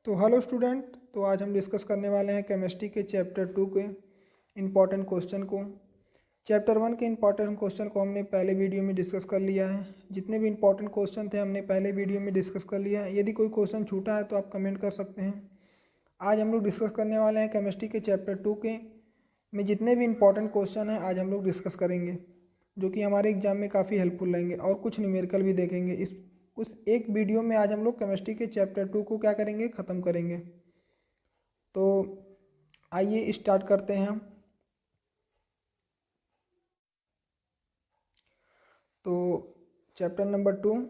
तो hello student. तो आज हम डिस्कस करने वाले हैं केमिस्ट्री के चैप्टर 2 के इम्पॉर्टेंट क्वेश्चन को। चैप्टर 1 के इम्पॉर्टेंट क्वेश्चन को हमने पहले वीडियो में डिस्कस कर लिया है। जितने भी इम्पॉर्टेंट क्वेश्चन थे हमने पहले वीडियो में डिस्कस कर लिया है। यदि कोई क्वेश्चन छूटा है तो आप कमेंट कर सकते हैं। आज हम लोग डिस्कस करने वाले हैं केमिस्ट्री के चैप्टर 2 के में जितने भी इम्पॉर्टेंट क्वेश्चन हैं आज हम लोग डिस्कस करेंगे, जो कि हमारे एग्जाम में काफ़ी हेल्पफुल रहेंगे, और कुछ न्यूमेरिकल भी देखेंगे। इस उस एक वीडियो में आज हम लोग केमिस्ट्री के चैप्टर 2 को क्या करेंगे, ख़त्म करेंगे। तो आइए स्टार्ट करते हैं हम। तो चैप्टर नंबर 2,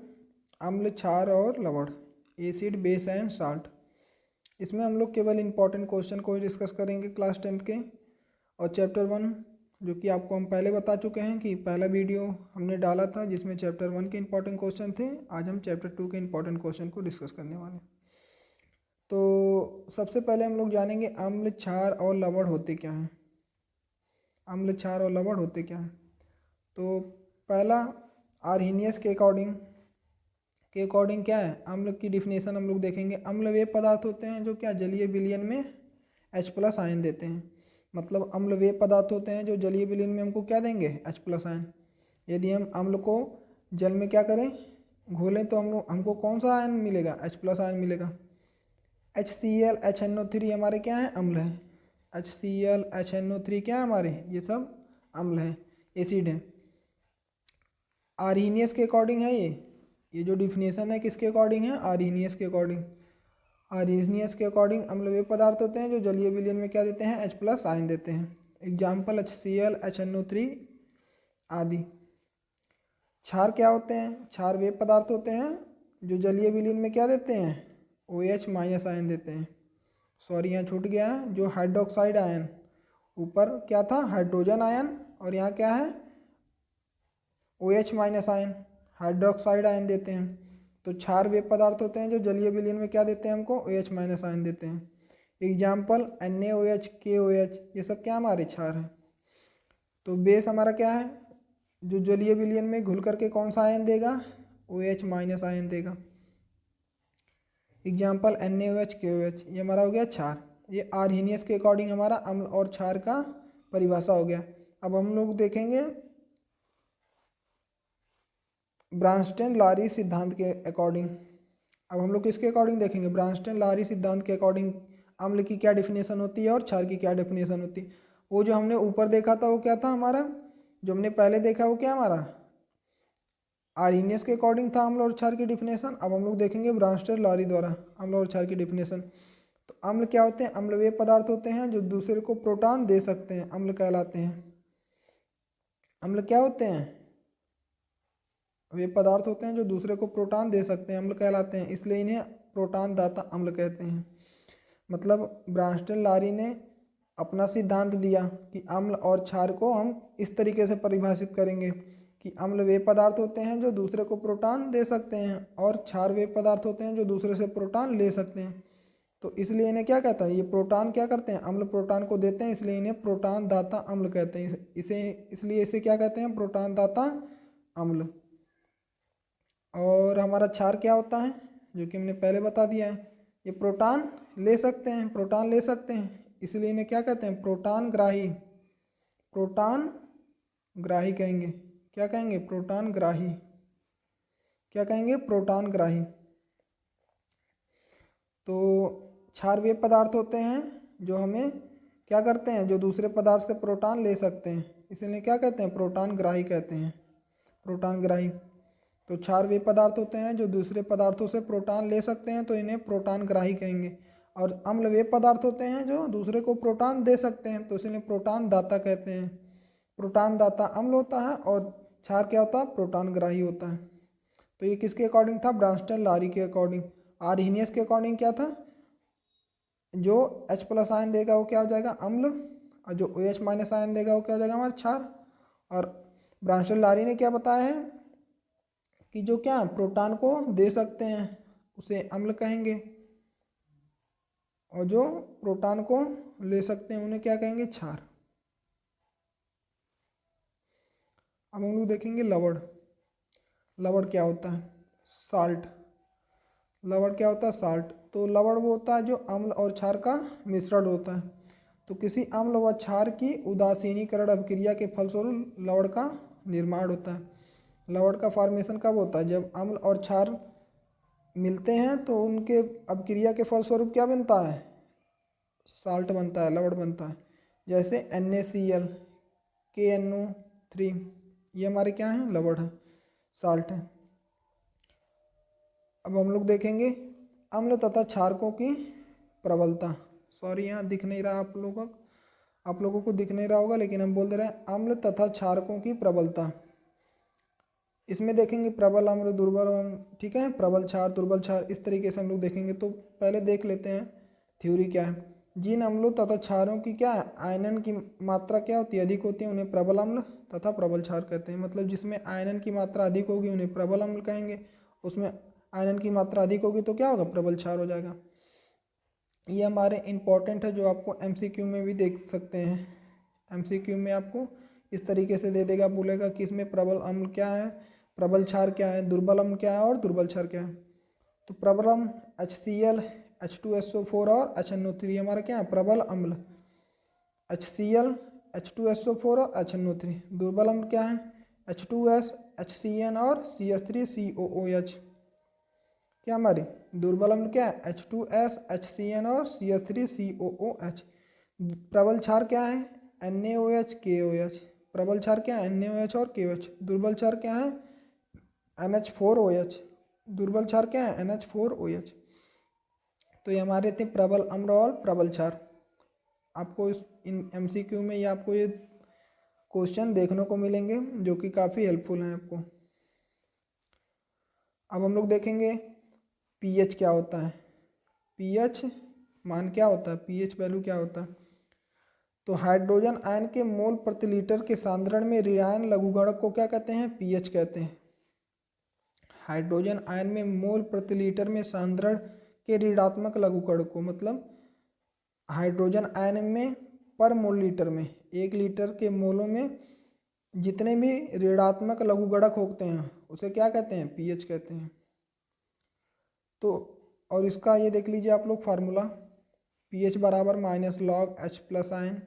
अम्ल, क्षार और लवण, एसिड, बेस एंड साल्ट। इसमें हम लोग केवल इम्पॉर्टेंट क्वेश्चन को ही डिस्कस करेंगे क्लास 10th के। और चैप्टर 1, जो कि आपको हम पहले बता चुके हैं कि पहला वीडियो हमने डाला था जिसमें चैप्टर 1 के इम्पॉर्टेंट क्वेश्चन थे। आज हम चैप्टर 2 के इम्पॉर्टेंट क्वेश्चन को डिस्कस करने वाले हैं। तो सबसे पहले हम लोग जानेंगे अम्ल, क्षार और लवण होते क्या हैं। अम्ल, क्षार और लवण होते क्या हैं। तो पहला, आर्हीनियस के अकॉर्डिंग क्या है, अम्ल की डिफिनेशन हम लोग देखेंगे। अम्ल वे पदार्थ होते हैं जो क्या जलीय विलयन में H+ आयन देते हैं। मतलब अम्ल वे पदार्थ होते हैं जो जलीय विलयन में हमको क्या देंगे, H+ आयन। यदि हम अम्ल को जल में क्या करें, घोलें, तो हमको कौन सा आयन मिलेगा, H+ आयन मिलेगा। HCl HNO3 हमारे क्या है, अम्ल है। HCl HNO3 क्या है हमारे, ये सब अम्ल हैं, एसिड हैं। आर्हीनियस के अकॉर्डिंग है ये जो डिफिनेशन है किसके अकॉर्डिंग है, आर्हीनियस के अकॉर्डिंग। आर्हीनियस के अकॉर्डिंग अम्ल वे पदार्थ होते हैं जो जलीय विलयन में क्या देते हैं, H+ आयन देते हैं। एग्जाम्पल HCl HNO3 आदि। क्षार क्या होते हैं, क्षार वे पदार्थ होते हैं जो जलीय विलयन में क्या देते हैं, OH- आयन देते हैं। सॉरी यहाँ छूट गया है, जो हाइड्रोक्साइड आयन, ऊपर क्या था हाइड्रोजन आयन, और यहाँ क्या है OH- आयन, हाइड्रोक्साइड आयन देते हैं। तो क्षार वे पदार्थ होते हैं जो जलीय विलयन में क्या देते हैं हमको, OH- आयन देते हैं। एग्जाम्पल NaOH KOH, ये सब क्या हमारे क्षार हैं। तो बेस हमारा क्या है, जो जलीय विलयन में घुल करके कौन सा आयन देगा, OH- आयन देगा। एग्जाम्पल NaOH KOH, ये हमारा हो गया क्षार। ये आर्हीनियस के अकॉर्डिंग हमारा अम्ल और क्षार का परिभाषा हो गया। अब हम लोग देखेंगे ब्रांस्टेन लारी सिद्धांत के अकॉर्डिंग। अब हम लोग किसके अकॉर्डिंग देखेंगे, ब्रांस्टेन लारी सिद्धांत के अकॉर्डिंग अम्ल की क्या डिफिनेशन होती है और क्षार की क्या डिफिनेशन होती है। वो जो हमने ऊपर देखा था वो क्या था हमारा, जो हमने पहले देखा वो क्या हमारा आर्हीनियस के अकॉर्डिंग था अम्ल और क्षार की डिफिनेशन। अब हम लोग देखेंगे ब्रांस्टेन लारी द्वारा अम्ल और क्षार की डिफिनेशन। तो अम्ल क्या होते हैं, अम्ल वे पदार्थ होते हैं जो दूसरे को प्रोटॉन दे सकते हैं, अम्ल कहलाते हैं। अम्ल क्या होते हैं, वे पदार्थ होते हैं जो दूसरे को प्रोटॉन दे सकते हैं, अम्ल कहलाते हैं। इसलिए इन्हें प्रोटॉन दाता अम्ल कहते हैं। मतलब ब्रांस्टेन लारी ने अपना सिद्धांत दिया कि अम्ल और क्षार को हम इस तरीके से परिभाषित करेंगे कि अम्ल वे पदार्थ होते हैं जो दूसरे को प्रोटॉन दे सकते हैं, और क्षार वे पदार्थ होते हैं जो दूसरे से प्रोटॉन ले सकते हैं। तो इसलिए इन्हें क्या कहता है, ये प्रोटॉन क्या करते हैं, अम्ल प्रोटॉन को देते हैं, इसलिए इन्हें प्रोटॉन दाता अम्ल कहते हैं। इसलिए इसे क्या कहते हैं, प्रोटॉन दाता अम्ल। और हमारा क्षार क्या होता है, जो कि हमने पहले बता दिया है, ये प्रोटॉन ले सकते हैं, प्रोटॉन ले सकते हैं, इसलिए इन्हें क्या कहते हैं, प्रोटॉन ग्राही। प्रोटॉन ग्राही कहेंगे, क्या कहेंगे, प्रोटॉन ग्राही। क्या कहेंगे, प्रोटॉन ग्राही। तो क्षार वे पदार्थ होते हैं जो हमें क्या करते हैं, जो दूसरे पदार्थ से प्रोटॉन ले सकते हैं, इसलिए क्या कहते हैं, प्रोटॉन ग्राही कहते हैं, प्रोटॉन ग्राही। तो क्षार वे पदार्थ होते हैं जो दूसरे पदार्थों से प्रोटॉन ले सकते हैं, तो इन्हें प्रोटॉन ग्राही कहेंगे। और अम्ल वे पदार्थ होते हैं जो दूसरे को प्रोटॉन दे सकते हैं, तो इसलिए प्रोटॉन दाता कहते हैं। प्रोटॉन दाता अम्ल होता है और क्षार क्या होता है, प्रोटॉन ग्राही होता है। तो ये किसके अकॉर्डिंग था, ब्रांस्टन लारी के अकॉर्डिंग। आर्हीनियस के अकॉर्डिंग क्या था, जो H+ आयन देगा वो क्या हो जाएगा, अम्ल, और जो OH- आयन देगा वो क्या हो जाएगा हमारा क्षार। और ब्रांस्टन लारी ने क्या बताया है कि जो क्या प्रोटॉन को दे सकते हैं उसे अम्ल कहेंगे, और जो प्रोटॉन को ले सकते हैं उन्हें क्या कहेंगे, क्षार। अब हम लोग देखेंगे लवण। लवण क्या होता है, साल्ट। लवण क्या होता है, साल्ट। तो लवण वो होता है जो अम्ल और क्षार का मिश्रण होता है। तो किसी अम्ल व क्षार की उदासीनीकरण अभिक्रिया के फलस्वरूप लवण का निर्माण होता है। लवण का फॉर्मेशन कब होता है? जब अम्ल और क्षार मिलते हैं तो उनके अभिक्रिया के फलस्वरूप क्या बनता है? साल्ट बनता है, लवण बनता है। जैसे NaCl, KNO3, ये हमारे क्या हैं? लवण है, साल्ट है। अब हम लोग देखेंगे अम्ल तथा क्षारकों की प्रबलता। सॉरी यहाँ दिख नहीं रहा आप लोगों को दिख नहीं रहा होगा, लेकिन हम बोल दे रहे हैं अम्ल तथा क्षारकों की प्रबलता। इसमें देखेंगे प्रबल अम्ल, दुर्बल अम्ल, ठीक है, प्रबल क्षार, दुर्बल क्षार, इस तरीके से हम लोग देखेंगे। तो पहले देख लेते हैं थ्योरी क्या है। जिन अम्लों तथा क्षारों की क्या है? आयनन की मात्रा क्या होती है? अधिक होती है, उन्हें प्रबल अम्ल तथा प्रबल क्षार कहते हैं। मतलब जिसमें आयनन की मात्रा अधिक होगी उन्हें प्रबल अम्ल कहेंगे, उसमें आयनन की मात्रा अधिक होगी तो क्या होगा? प्रबल क्षार हो जाएगा। ये हमारे इम्पॉर्टेंट है, जो आपको MCQ में भी देख सकते हैं। MCQ में आपको इस तरीके से दे देगा, बोलेगा कि इसमें प्रबल अम्ल क्या है, प्रबल क्षार क्या है, दुर्बल अम्ल क्या है और दुर्बल क्षार क्या है। तो प्रबल अम्ल HCl, H2SO4 और HNO3 हमारा क्या है? प्रबल अम्ल HCl, H2SO4 और HNO3। दुर्बल अम्ल क्या है? H2S, HCN और CH3COOH। क्या हमारी दुर्बल अम्ल क्या है? H2S, HCN और CH3COOH। प्रबल क्षार क्या है? NaOH, KOH। प्रबल क्षार क्या है? NaOH और KOH। दुर्बल क्षार क्या है? NH4OH। दुर्बल क्षार क्या है? NH4OH। तो ये हमारे थे प्रबल अम्ल और प्रबल क्षार। आपको इन MCQ में ये आपको ये क्वेश्चन देखने को मिलेंगे, जो कि काफ़ी हेल्पफुल हैं आपको। अब हम लोग देखेंगे pH क्या होता है। pH मान क्या होता है? pH वैल्यू क्या होता है? तो हाइड्रोजन आयन के मोल प्रति लीटर के सांद्रण में ऋणायन लघुगणक को क्या कहते हैं? pH कहते हैं। हाइड्रोजन आयन में मोल प्रति लीटर में सांद्रण के ऋणात्मक लघुगणक को, मतलब हाइड्रोजन आयन में पर मोल लीटर में, 1 लीटर के मोलों में जितने भी ऋणात्मक लघुगणक होते हैं उसे क्या कहते हैं? pH कहते हैं। तो और इसका ये देख लीजिए आप लोग फार्मूला, pH बराबर -log H plus ion,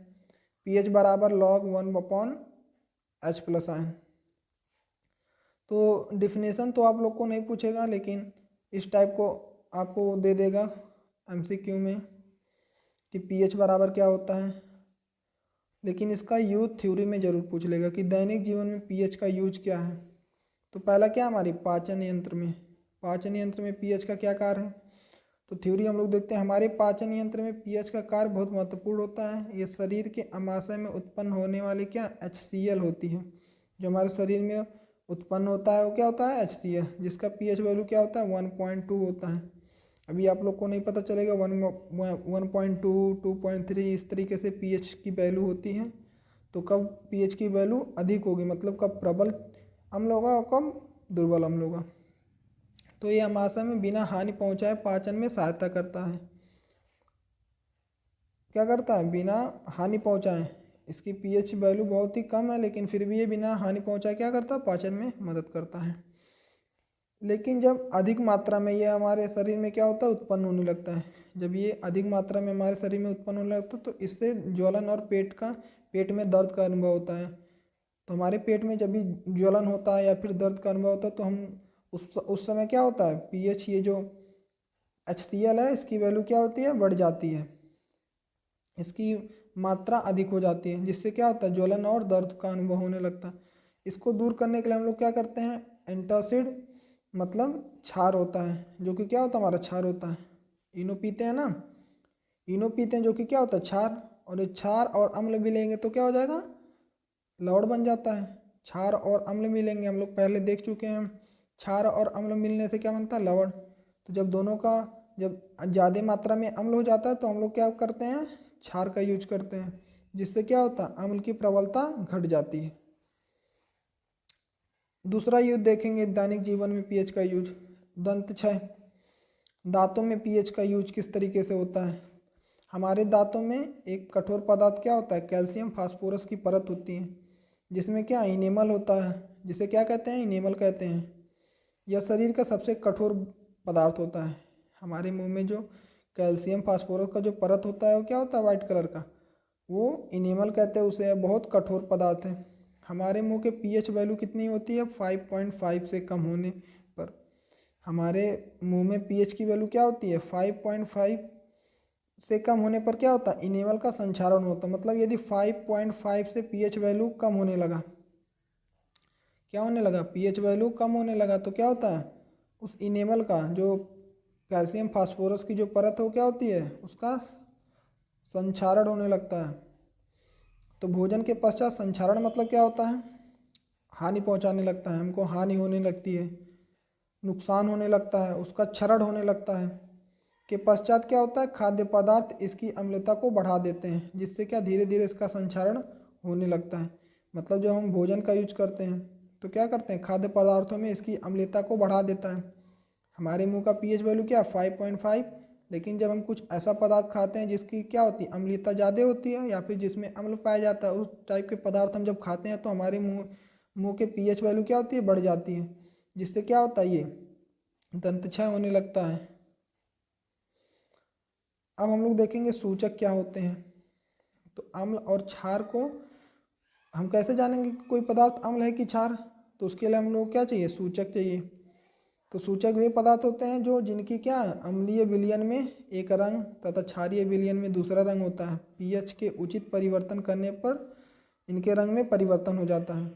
pH बराबर log 1/H प्लस आयन। तो डिफिनेशन तो आप लोग को नहीं पूछेगा, लेकिन इस टाइप को आपको दे देगा MCQ में कि pH बराबर क्या होता है। लेकिन इसका यूज थ्योरी में ज़रूर पूछ लेगा कि दैनिक जीवन में pH का यूज क्या है। तो पहला क्या हमारी पाचन यंत्र में pH का क्या कार्य है। तो थ्योरी हम लोग देखते हैं। हमारे पाचन यंत्र में pH का कार्य बहुत महत्वपूर्ण होता है। ये शरीर के अमाशय में उत्पन्न होने वाली क्या HCl होती है। जो हमारे शरीर में उत्पन्न होता है वो क्या होता है? HCl, जिसका pH वैल्यू क्या होता है? 1.2 होता है। अभी आप लोग को नहीं पता चलेगा 1.2, 2.3 इस तरीके से pH की वैल्यू होती है। तो कब pH की वैल्यू अधिक होगी, मतलब कब प्रबल अम्ल होगा और कब दुर्बल अम्ल होगा। तो ये अमाशय में बिना हानि पहुंचाए पाचन में सहायता करता है। क्या करता है? बिना हानि पहुंचाए। इसकी pH वैल्यू बहुत ही कम है, लेकिन फिर भी ये बिना हानि पहुंचाए क्या करता है? पाचन में मदद करता है। लेकिन जब अधिक मात्रा में ये हमारे शरीर में क्या होता है? उत्पन्न होने लगता है। जब ये अधिक मात्रा में हमारे शरीर में उत्पन्न होने लगता है तो इससे ज्वलन और पेट में दर्द का अनुभव होता है। तो हमारे पेट में जब भी ज्वलन होता है या फिर दर्द का अनुभव होता है तो हम उस समय क्या होता है? pH ये जो HCl है इसकी वैल्यू क्या होती है? बढ़ जाती है, इसकी मात्रा अधिक हो जाती है, जिससे क्या होता है? ज्वलन और दर्द का अनुभव होने लगता है। इसको दूर करने के लिए हम लोग क्या करते हैं? एंटासिड, मतलब क्षार होता है, जो कि क्या होता है? हमारा क्षार होता है। इनो पीते हैं ना, इनो पीते हैं जो कि क्या होता है? क्षार। और ये क्षार और अम्ल मिलेंगे तो क्या हो जाएगा? लवण बन जाता है। क्षार और अम्ल मिलेंगे, हम लोग पहले देख चुके हैं। क्षार और अम्ल मिलने से क्या बनता है? लवण। तो जब दोनों का जब ज़्यादा मात्रा में अम्ल हो जाता है तो हम लोग क्या करते हैं? क्षार का यूज करते हैं, जिससे क्या होता है? अम्ल की प्रबलता घट जाती है। दूसरा यूज देखेंगे दैनिक जीवन में pH का यूज। दंत क्षय, दांतों में pH का यूज किस तरीके से होता है। हमारे दांतों में एक कठोर पदार्थ क्या होता है? कैल्शियम फास्फोरस की परत होती है, जिसमें क्या इनेमल होता है, जिसे क्या कहते हैं? इनेमल कहते हैं। यह शरीर का सबसे कठोर पदार्थ होता है। हमारे मुंह में जो कैल्शियम फास्फोरस का जो परत होता है वो क्या होता है, वाइट कलर का, वो इनेमल कहते हैं उसे, बहुत कठोर पदार्थ है। हमारे मुंह के पीएच वैल्यू कितनी होती है, 5.5 से कम होने पर। हमारे मुंह में पीएच की वैल्यू क्या होती है, 5.5 से कम होने पर क्या होता है, इनेमल का संक्षारण होता है। मतलब यदि 5.5 से पीएच वैल्यू कम होने लगा, क्या होने लगा, पीएच वैल्यू कम होने लगा, तो क्या होता है, उस इनेमल का जो कैल्शियम फास्फोरस की जो परत हो क्या होती है, उसका संक्षारण होने लगता है। तो भोजन के पश्चात संक्षारण मतलब क्या होता है, हानि पहुंचाने लगता है, हमको हानि होने लगती है, नुकसान होने लगता है, उसका क्षरण होने लगता है। के पश्चात क्या होता है, खाद्य पदार्थ इसकी अम्लता को बढ़ा देते हैं, जिससे क्या धीरे धीरे इसका संक्षारण होने लगता है। मतलब जब हम भोजन का यूज करते हैं तो क्या करते हैं, खाद्य पदार्थों में इसकी अम्लता को बढ़ा देता है। हमारे मुंह का पीएच वैल्यू क्या, 5.5, लेकिन जब हम कुछ ऐसा पदार्थ खाते हैं जिसकी क्या होती है, अम्लता ज़्यादा होती है, या फिर जिसमें अम्ल पाया जाता है, उस टाइप के पदार्थ हम जब खाते हैं तो हमारे मुंह के पीएच वैल्यू क्या होती है, बढ़ जाती है, जिससे क्या होता है, ये दंत क्षय होने लगता है। अब हम लोग देखेंगे सूचक क्या होते हैं। तो अम्ल और क्षार को हम कैसे जानेंगे कि कोई पदार्थ अम्ल है कि क्षार, तो उसके लिए हम लोग क्या चाहिए, सूचक चाहिए। तो सूचक वे पदार्थ होते हैं जो जिनकी क्या अम्लीय विलयन में एक रंग तथा क्षारीय विलयन में दूसरा रंग होता है। पीएच के उचित परिवर्तन करने पर इनके रंग में परिवर्तन हो जाता है।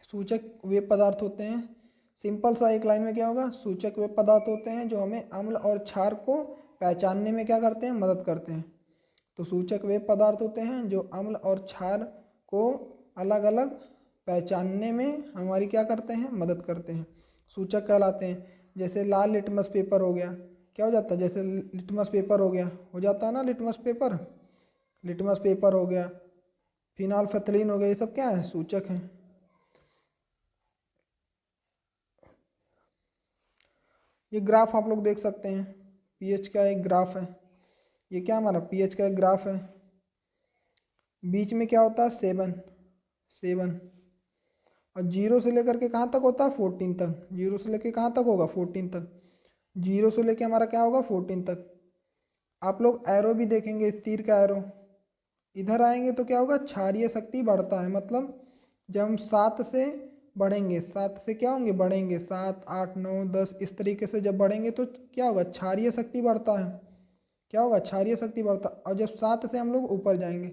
सूचक वे पदार्थ होते हैं, सिंपल सा एक लाइन में क्या होगा, सूचक वे पदार्थ होते हैं जो हमें अम्ल और क्षार को पहचानने में क्या करते हैं, मदद करते हैं। तो सूचक वे पदार्थ होते हैं जो अम्ल और क्षार को अलग अलग पहचानने में हमारी क्या करते हैं, मदद करते हैं, सूचक कहलाते हैं। जैसे लाल लिटमस पेपर हो गया, क्या हो जाता है, जैसे लिटमस पेपर हो जाता है ना, लिटमस पेपर हो गया, फिनाल्फेथलीन हो गया, ये सब क्या है, सूचक हैं। ये ग्राफ आप लोग देख सकते हैं, पीएच का एक ग्राफ है, ये क्या हमारा पीएच का एक ग्राफ है। बीच में क्या होता है, 7 और जीरो से लेकर के कहाँ तक होता है, 14 तक। जीरो से लेकर कहाँ तक होगा, 14 तक। जीरो से लेकर हमारा क्या होगा, 14 तक। आप लोग एरो भी देखेंगे, तीर का एरो इधर आएंगे तो क्या होगा, क्षारीय शक्ति बढ़ता है। मतलब जब हम 7 से बढ़ेंगे, 7 से क्या होंगे, बढ़ेंगे 7 8 9 10, इस तरीके से जब बढ़ेंगे तो क्या होगा, क्षारीय शक्ति बढ़ता है। क्या होगा, क्षारीय शक्ति बढ़ता। और जब 7 से हम लोग ऊपर जाएंगे,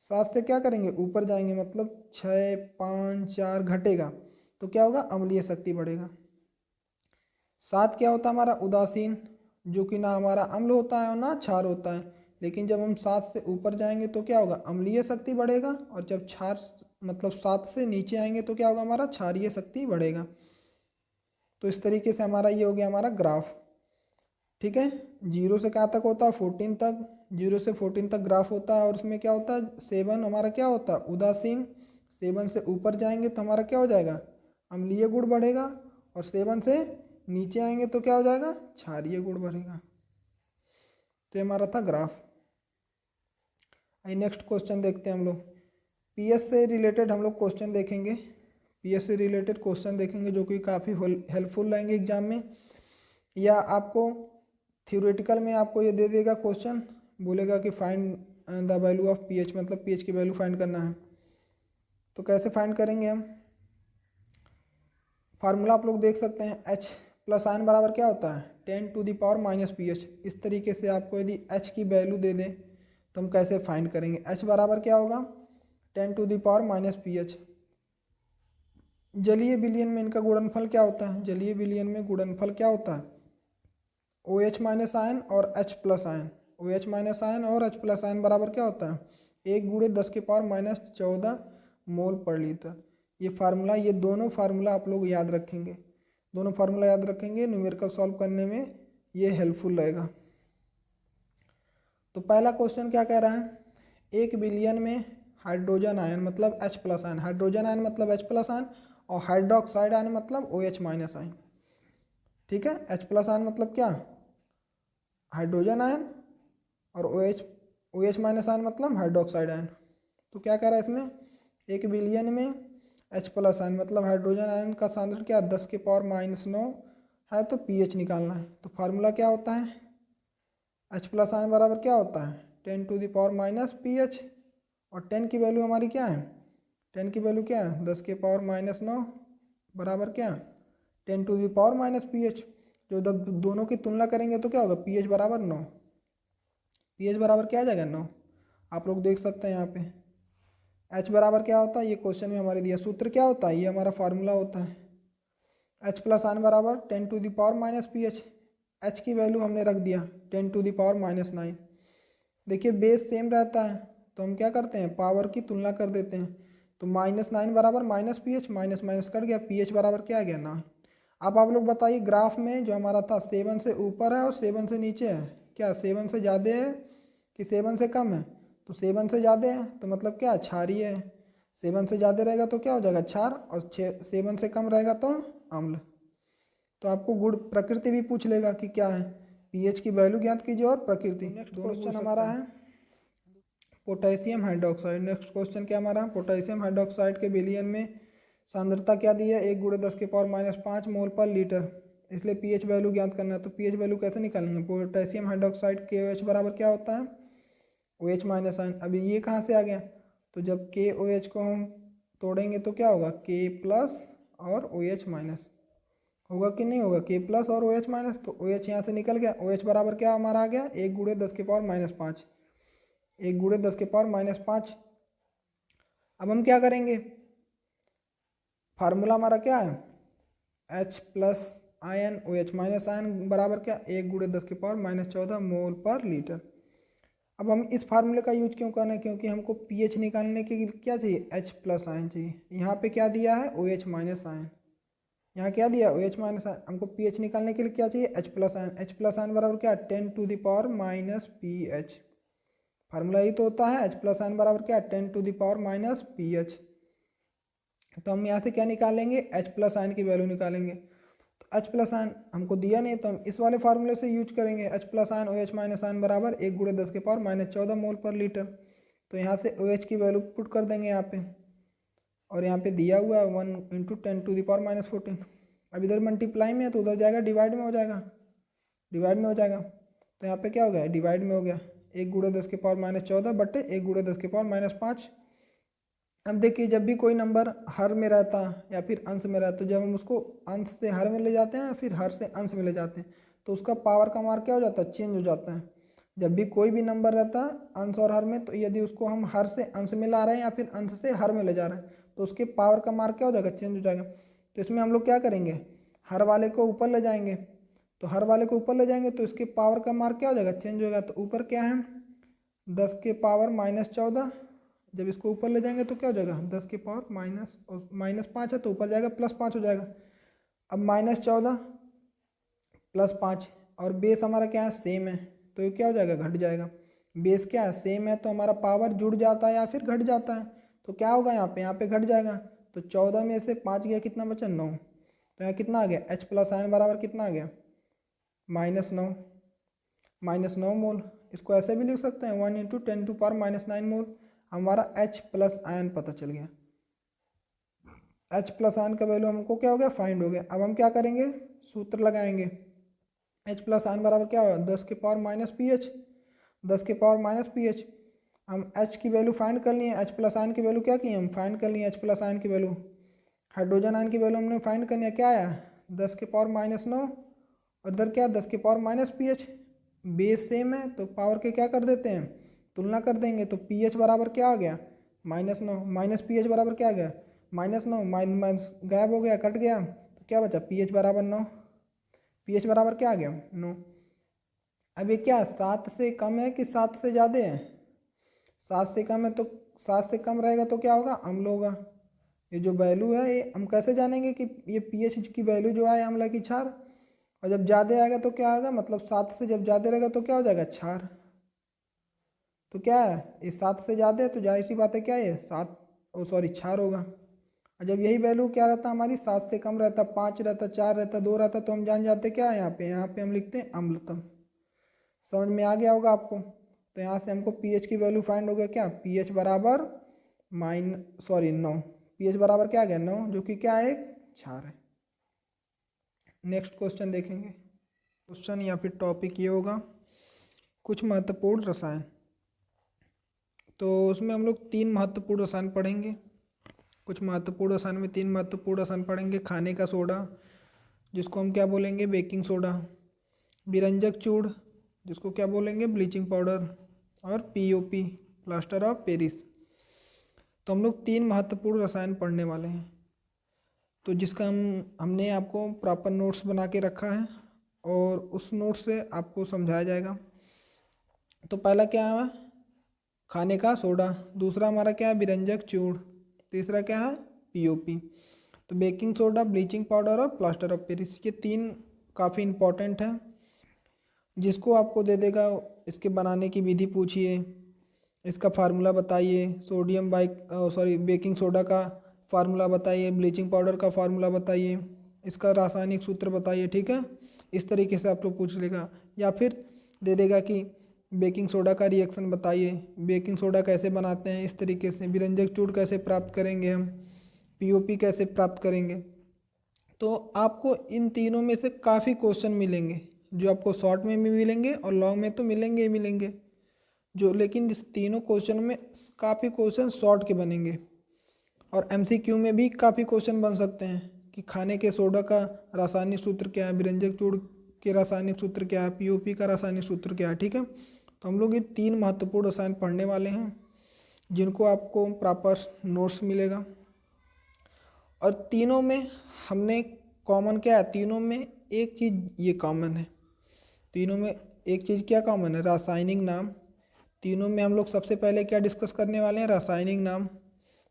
7 से क्या करेंगे, ऊपर जाएंगे, मतलब 6 5 4 घटेगा, तो क्या होगा, अम्लीय शक्ति बढ़ेगा। 7 क्या होता है हमारा, उदासीन, जो कि ना हमारा अम्ल होता है और ना क्षार होता है। लेकिन जब हम 7 से ऊपर जाएंगे तो क्या होगा, अम्लीय शक्ति बढ़ेगा, और जब क्षार मतलब 7 से नीचे आएंगे तो क्या होगा, हमारा क्षारीय शक्ति बढ़ेगा। तो इस तरीके से हमारा ये हो गया हमारा ग्राफ। ठीक है, जीरो से कहाँ तक होता है, 14 तक, जीरो से 14 तक ग्राफ होता है। और उसमें क्या होता है, 7 हमारा क्या होता है, उदासीन। 7 से ऊपर जाएंगे तो हमारा क्या हो जाएगा, अम्लीय गुण बढ़ेगा, और 7 से नीचे आएंगे तो क्या हो जाएगा, क्षारीय गुण बढ़ेगा। तो ये हमारा था ग्राफ। आइए नेक्स्ट क्वेश्चन देखते हैं हम लोग। पीएस से रिलेटेड हम लोग क्वेश्चन देखेंगे, पीएस से रिलेटेड क्वेश्चन देखेंगे जो कि काफ़ी हेल्पफुल रहेंगे एग्जाम में। या आपको थ्योरेटिकल में आपको ये दे देगा क्वेश्चन, बोलेगा कि find the value of pH, मतलब पीएच की वैल्यू फाइंड करना है। तो कैसे फाइंड करेंगे हम, फार्मूला आप लोग देख सकते हैं, H प्लस आयन बराबर क्या होता है, 10⁻⁻pH। इस तरीके से आपको यदि H की वैल्यू दे दें तो हम कैसे फाइंड करेंगे, H बराबर क्या होगा, 10⁻⁻pH। जलीय विलयन में इनका गुणनफल क्या होता है, जलीय विलयन में गुणनफल क्या होता है, OH माइनस आयन और H plus ion. OH minus ion और H प्लस आयन बराबर क्या होता है, 1 × 10⁻⁻14 मोल पर लीटर। ये फार्मूला, ये दोनों फार्मूला आप लोग याद रखेंगे, दोनों फार्मूला याद रखेंगे, न्यूमेरिकल सॉल्व करने में ये हेल्पफुल रहेगा। तो पहला क्वेश्चन क्या कह रहा है, एक विलयन में हाइड्रोजन आयन मतलब H plus ion, hydrogen ion मतलब H प्लस आयन, और हाइड्रोक्साइड आयन मतलब OH माइनस आयन। ठीक है, H प्लस आयन मतलब क्या, हाइड्रोजन आयन, और OH माइनस आयन मतलब हाइड्रोक्साइड आयन। तो क्या कह रहा है इसमें, एक विलयन में H प्लस आयन मतलब हाइड्रोजन आयन का सांद्रण क्या, 10⁻⁹ है तो pH निकालना है। तो फार्मूला क्या होता है, H प्लस आयन बराबर क्या होता है 10⁻⁻pH, और 10 की वैल्यू हमारी क्या है, 10 की वैल्यू क्या है 10⁻⁹ बराबर क्या 10⁻⁻pH। जो जब दोनों की तुलना करेंगे तो क्या होगा pH बराबर 9, pH बराबर क्या आ जाएगा 9। आप लोग देख सकते हैं यहाँ पे H बराबर क्या होता है, ये क्वेश्चन में हमारे दिया, सूत्र क्या होता है, ये हमारा फार्मूला होता है। H प्लस आयन बराबर 10⁻⁻pH, H की वैल्यू हमने रख दिया 10⁻⁹। देखिए बेस सेम रहता है तो हम क्या करते हैं पावर की तुलना कर देते हैं। तो -9 बराबर -pH, माइनस माइनस कट गया, pH बराबर क्या आ गया 9। अब आप लोग बताइए ग्राफ में जो हमारा था 7 से ऊपर है और 7 से नीचे है, क्या 7 से ज़्यादा है कि 7 से कम है, तो 7 से ज़्यादा है तो मतलब क्या क्षारीय है, 7 से ज़्यादा रहेगा तो क्या हो जाएगा क्षार, और 7 से कम रहेगा तो अम्ल। तो आपको गुण प्रकृति भी पूछ लेगा कि क्या है, पीएच की वैल्यू ज्ञात कीजिए और प्रकृति। नेक्स्ट क्वेश्चन हमारा है पोटेशियम हाइड्रोक्साइड। नेक्स्ट क्वेश्चन क्या हमारा, पोटेशियम हाइड्रोक्साइड के विलयन में सांद्रता क्या दी है 1 × 10⁻⁵ मोल पर लीटर, इसलिए पीएच वैल्यू ज्ञात करना है। तो पीएच वैल्यू कैसे निकालेंगे, पोटेशियम हाइड्रोक्साइड KOH बराबर क्या होता है OH माइनस आयन। अभी ये कहाँ से आ गया, तो जब KOH को हम तोड़ेंगे तो क्या होगा K प्लस और OH माइनस, होगा कि नहीं होगा K प्लस और OH माइनस, तो OH यहाँ से निकल गया, OH बराबर क्या हमारा आ गया 1 × 10⁻⁵, 1 × 10⁻⁵। अब हम क्या करेंगे, फार्मूला हमारा क्या है H plus ion OH minus ion बराबर क्या 1 × 10⁻⁻14 मोल पर लीटर। अब हम इस फार्मूले का यूज क्यों करना है, क्योंकि हमको पीएच निकालने के लिए क्या चाहिए H प्लस आयन चाहिए। यहाँ पे क्या दिया है OH माइनस आयन, यहाँ क्या दिया OH माइनस आयन, हमको पीएच निकालने के लिए क्या चाहिए H plus ion. H plus ion बराबर क्या 10⁻⁻pH, फार्मूला ही तो होता है H प्लस आयन बराबर क्या 10⁻⁻pH। तो हम यहाँ से क्या निकालेंगे H प्लस आयन की वैल्यू निकालेंगे। तो H प्लस आयन हमको दिया नहीं तो हम इस वाले फार्मूले से यूज करेंगे, H plus ion OH minus ion बराबर 1 × 10⁻⁻14 मोल पर लीटर। तो यहाँ से OH की वैल्यू पुट कर देंगे यहाँ पे, और यहाँ पे दिया हुआ है 1 × 10⁻⁻14। अब इधर मल्टीप्लाई में है तो उधर जाएगा डिवाइड में हो जाएगा, डिवाइड में हो जाएगा। तो यहाँ पे क्या हो गया डिवाइड में हो गया 1 × 10⁻⁻14 बटे 1 × 10⁻⁻5। अब देखिए जब भी कोई नंबर हर में रहता या फिर अंश में रहता, तो जब हम उसको अंश से हर में ले जाते हैं या फिर हर से अंश में ले जाते हैं तो उसका पावर का मार्क क्या हो जाता है चेंज हो जाता है। जब भी कोई भी नंबर रहता है अंश और हर में, तो यदि उसको हम हर से अंश में ला रहे हैं या फिर अंश से हर में ले जा रहे हैं तो उसके पावर का मार्क क्या हो जाएगा चेंज हो जाएगा। तो इसमें हम लोग क्या करेंगे हर वाले को ऊपर ले जाएंगे, तो हर वाले को ऊपर ले जाएंगे तो इसके पावर का मार्क क्या हो जाएगा चेंज होगा। तो ऊपर क्या है 10⁻⁻14, जब इसको ऊपर ले जाएंगे तो क्या हो जाएगा 10⁻⁻, -5 है तो ऊपर जाएगा +5 हो जाएगा। अब -14 +5 और बेस हमारा क्या है सेम है, तो ये क्या हो जाएगा घट जाएगा। बेस क्या है सेम है तो हमारा पावर जुड़ जाता है या फिर घट जाता है, तो क्या होगा यहाँ पे घट जाएगा। तो 14 में से 5 गया कितना बचा 9, तो यहाँ कितना आ गया H प्लस आयन बराबर कितना आ गया -9 मोल। इसको ऐसे भी लिख सकते हैं 1 × 10⁻⁻9 मोल। हमारा H प्लस आयन पता चल गया, H प्लस आयन का वैल्यू हमको क्या हो गया फाइंड हो गया। अब हम क्या करेंगे सूत्र लगाएंगे, H प्लस आयन बराबर क्या होगा 10⁻⁻pH, 10⁻⁻pH। हम H की वैल्यू फाइंड कर लिए, H प्लस आयन की वैल्यू क्या की हम फाइंड कर लिए, H प्लस आयन की वैल्यू हाइड्रोजन आयन की वैल्यू हमने फाइंड करनी है, क्या आया 10⁻⁻9 और इधर क्या 10⁻⁻pH। बेस सेम है तो पावर के क्या कर देते हैं तुलना कर देंगे, तो pH बराबर क्या आ गया -9, माइनस पी एच बराबर क्या आ गया -9, माइनस गायब हो गया कट गया, तो क्या बचा pH बराबर 9, pH बराबर क्या आ गया 9। अब ये क्या 7 से कम है कि 7 से ज़्यादा है, 7 से कम है तो 7 से कम रहेगा तो क्या होगा अम्ल होगा। ये जो वैल्यू है ये हम कैसे जानेंगे कि ये pH की वैल्यू जो है अम्ल की क्षार, और जब ज़्यादा आएगा तो क्या आएगा मतलब 7 से जब ज़्यादा रहेगा तो क्या हो जाएगा क्षार। तो क्या है ये 7 से ज़्यादा है तो जाहिर सी बात है क्या है 7 क्षार होगा। और जब यही वैल्यू क्या रहता हमारी 7 से कम रहता 5 रहता 4 रहता 2 रहता तो हम जान जाते क्या है यहाँ पे हम लिखते हैं अम्लतम। समझ में आ गया होगा आपको। तो यहाँ से हमको pH की वैल्यू फाइंड हो गया क्या pH बराबर 9, pH बराबर क्या आ गया 9 जो कि क्या है एक क्षार है। नेक्स्ट क्वेश्चन देखेंगे। क्वेश्चन या फिर टॉपिक ये होगा, कुछ महत्वपूर्ण रसायन। तो उसमें हम लोग 3 महत्वपूर्ण रसायन पढ़ेंगे। कुछ महत्वपूर्ण रसायन में 3 महत्वपूर्ण रसायन पढ़ेंगे। खाने का सोडा, जिसको हम क्या बोलेंगे, बेकिंग सोडा। विरंजक चूड़, जिसको क्या बोलेंगे, ब्लीचिंग पाउडर। और पीओपी, प्लास्टर ऑफ पेरिस। तो हम लोग 3 महत्वपूर्ण रसायन पढ़ने वाले हैं। तो जिसका हमने आपको प्रॉपर नोट्स बना के रखा है और उस नोट्स से आपको समझाया जाएगा। तो पहला क्या है, खाने का सोडा। दूसरा हमारा क्या है, विरंजक चूड़। तीसरा क्या है, पीओपी। तो बेकिंग सोडा, ब्लीचिंग पाउडर और प्लास्टर ऑफ पेरिस, ये 3 काफ़ी इम्पॉर्टेंट हैं। जिसको आपको दे देगा, इसके बनाने की विधि पूछिए, इसका फार्मूला बताइए, बेकिंग सोडा का फार्मूला बताइए, ब्लीचिंग पाउडर का फार्मूला बताइए, इसका रासायनिक सूत्र बताइए। ठीक है, इस तरीके से आप लोग पूछ लेगा। या फिर दे देगा कि बेकिंग सोडा का रिएक्शन बताइए, बेकिंग सोडा कैसे बनाते हैं, इस तरीके से विरंजक चूड़ कैसे प्राप्त करेंगे हम, पीओपी कैसे प्राप्त करेंगे। तो आपको इन तीनों में से काफ़ी क्वेश्चन मिलेंगे, जो आपको शॉर्ट में भी मिलेंगे और लॉन्ग में तो मिलेंगे ही मिलेंगे। जो लेकिन इस तीनों क्वेश्चन में काफ़ी क्वेश्चन शॉर्ट के बनेंगे और एमसीक्यू में भी काफ़ी क्वेश्चन बन सकते हैं कि खाने के सोडा का रासायनिक सूत्र क्या है, विरंजक चूड़ के रासायनिक सूत्र क्या है, पीओपी का रासायनिक सूत्र क्या है। ठीक है, तो हम लोग ये 3 महत्वपूर्ण रसायन पढ़ने वाले हैं, जिनको आपको प्रॉपर नोट्स मिलेगा। और तीनों में हमने कॉमन क्या है, तीनों में एक चीज़ ये कॉमन है। तीनों में एक चीज़ क्या कॉमन है, रासायनिक नाम। तीनों में हम लोग सबसे पहले क्या डिस्कस करने वाले हैं, रासायनिक नाम।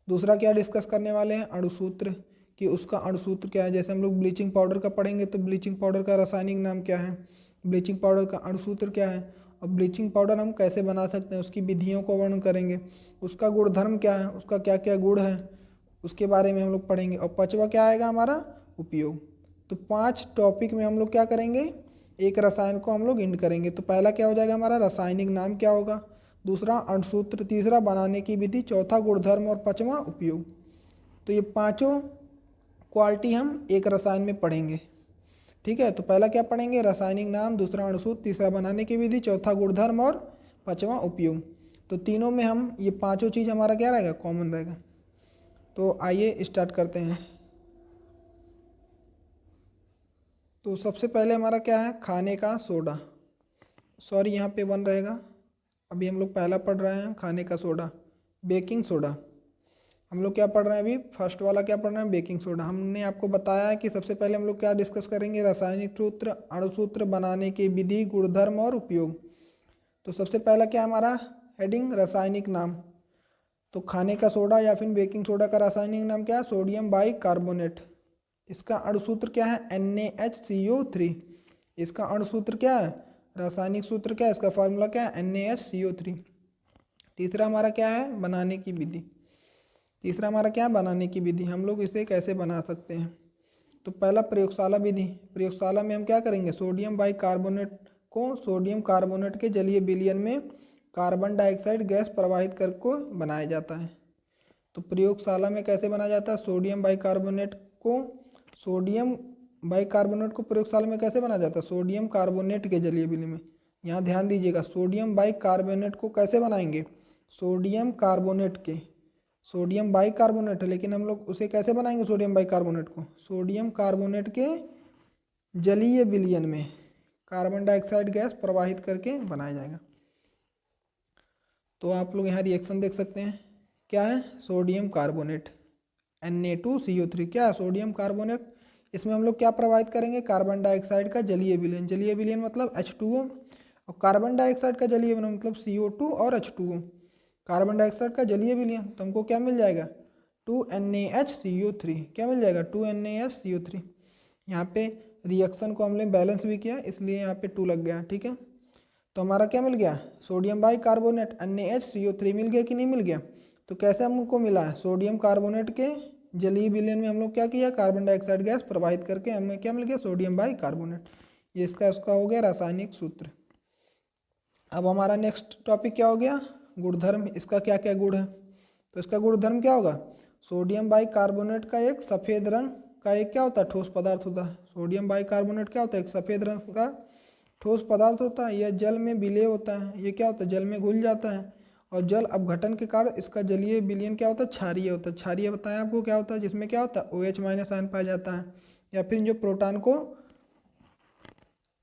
दूसरा क्या डिस्कस करने वाले हैं, अणुसूत्र, कि उसका अणुसूत्र क्या है। जैसे हम लोग ब्लीचिंग पाउडर का पढ़ेंगे तो ब्लीचिंग पाउडर का रासायनिक नाम क्या है, ब्लीचिंग पाउडर का अणुसूत्र क्या है, और ब्लीचिंग पाउडर हम कैसे बना सकते हैं, उसकी विधियों को वर्णन करेंगे, उसका गुणधर्म क्या है, उसका क्या क्या गुण है, उसके बारे में हम लोग पढ़ेंगे। और 5वां क्या आएगा हमारा, उपयोग। तो 5 टॉपिक में हम लोग क्या करेंगे, एक रसायन को हम लोग इंड करेंगे। तो पहला क्या हो जाएगा हमारा, रासायनिक नाम क्या होगा, दूसरा अणुसूत्र, तीसरा बनाने की विधि, चौथा गुणधर्म और 5वां उपयोग। तो ये 5 क्वालिटी हम एक रसायन में पढ़ेंगे। ठीक है, तो पहला क्या पढ़ेंगे, रासायनिक नाम, दूसरा अणुसूत्र, तीसरा बनाने की विधि, चौथा गुणधर्म और 5वां उपयोग। तो तीनों में हम ये 5 चीज़ हमारा क्या रहेगा, कॉमन रहेगा। तो आइए स्टार्ट करते हैं। तो सबसे पहले हमारा क्या है, खाने का सोडा। सॉरी, यहाँ पे 1 रहेगा। अभी हम लोग पहला पढ़ रहे हैं, खाने का सोडा, बेकिंग सोडा। हम लोग क्या पढ़ रहे हैं, अभी फर्स्ट वाला क्या पढ़ रहे हैं, बेकिंग सोडा। हमने आपको बताया है कि सबसे पहले हम लोग क्या डिस्कस करेंगे, रासायनिक सूत्र, अणुसूत्र, बनाने की विधि, गुणधर्म और उपयोग। तो सबसे पहला क्या हमारा हेडिंग, रासायनिक नाम। तो खाने का सोडा या फिर बेकिंग सोडा का रासायनिक नाम क्या है, सोडियम बाई कार्बोनेट। इसका अणुसूत्र क्या है, NaHCO3। इसका अणुसूत्र क्या है, रासायनिक सूत्र क्या है, इसका फार्मूला क्या है, NaHCO3। तीसरा हमारा क्या है, बनाने की विधि। तीसरा हमारा क्या है, बनाने की विधि, हम लोग इसे कैसे बना सकते हैं। तो पहला प्रयोगशाला विधि। प्रयोगशाला में हम क्या करेंगे, सोडियम बाई कार्बोनेट को सोडियम कार्बोनेट के जलीय विलयन में कार्बन डाइऑक्साइड गैस प्रवाहित कर को बनाया जाता है। तो प्रयोगशाला में कैसे बनाया जाता है, सोडियम बाई कार्बोनेट को प्रयोगशाला में कैसे बनाया जाता है, सोडियम कार्बोनेट के जलीय विलयन में। यहाँ ध्यान दीजिएगा, सोडियम बाई कार्बोनेट को कैसे बनाएंगे, सोडियम बाई कार्बोनेट है, लेकिन हम लोग उसे कैसे बनाएंगे, सोडियम बाई कार्बोनेट को सोडियम कार्बोनेट के जलीय विलयन में कार्बन डाइऑक्साइड गैस प्रवाहित करके बनाया जाएगा। तो आप लोग यहाँ रिएक्शन देख सकते हैं, क्या है, सोडियम कार्बोनेट Na2CO3, क्या है, सोडियम कार्बोनेट। इसमें हम लोग क्या प्रवाहित करेंगे, कार्बन डाइऑक्साइड का जलीय विलयन। जलीय विलयन मतलब H2O, और कार्बन डाइऑक्साइड का जलीय विलयन मतलब CO2 और H2O। कार्बन डाइऑक्साइड का जलीय विलयन, तो हमको क्या मिल जाएगा, 2NaHCO3। क्या मिल जाएगा, 2NaHCO3। यहाँ पे रिएक्शन को हमने बैलेंस भी किया, इसलिए यहाँ पे 2 लग गया। ठीक है, तो हमारा क्या मिल गया, सोडियम बाई कार्बोनेट NaHCO3 मिल गया कि नहीं मिल गया। तो कैसे हमको मिला है, सोडियम कार्बोनेट के जलीय विलयन में हम लोग क्या किया, कार्बन डाइऑक्साइड गैस प्रवाहित करके हमें क्या मिल गया, सोडियम बाई कार्बोनेट। ये इसका हो गया रासायनिक सूत्र। अब हमारा नेक्स्ट टॉपिक क्या हो गया, गुणधर्म। इसका क्या क्या गुण है, तो इसका गुणधर्म क्या होगा, सोडियम बाई कार्बोनेट का एक सफ़ेद रंग का एक क्या होता है, ठोस पदार्थ होता है। सोडियम बाइकार्बोनेट क्या होता है, एक सफ़ेद रंग का ठोस पदार्थ होता है। यह जल में विलेय होता है। ये क्या होता है, जल में घुल जाता है। और जल अपघटन के कारण इसका जलीय विलयन क्या होता है, क्षारीय होता है। क्षारीय बताया आपको क्या होता है, जिसमें क्या होता है OH माइनस आयन पाया जाता है, या फिर जो प्रोटॉन को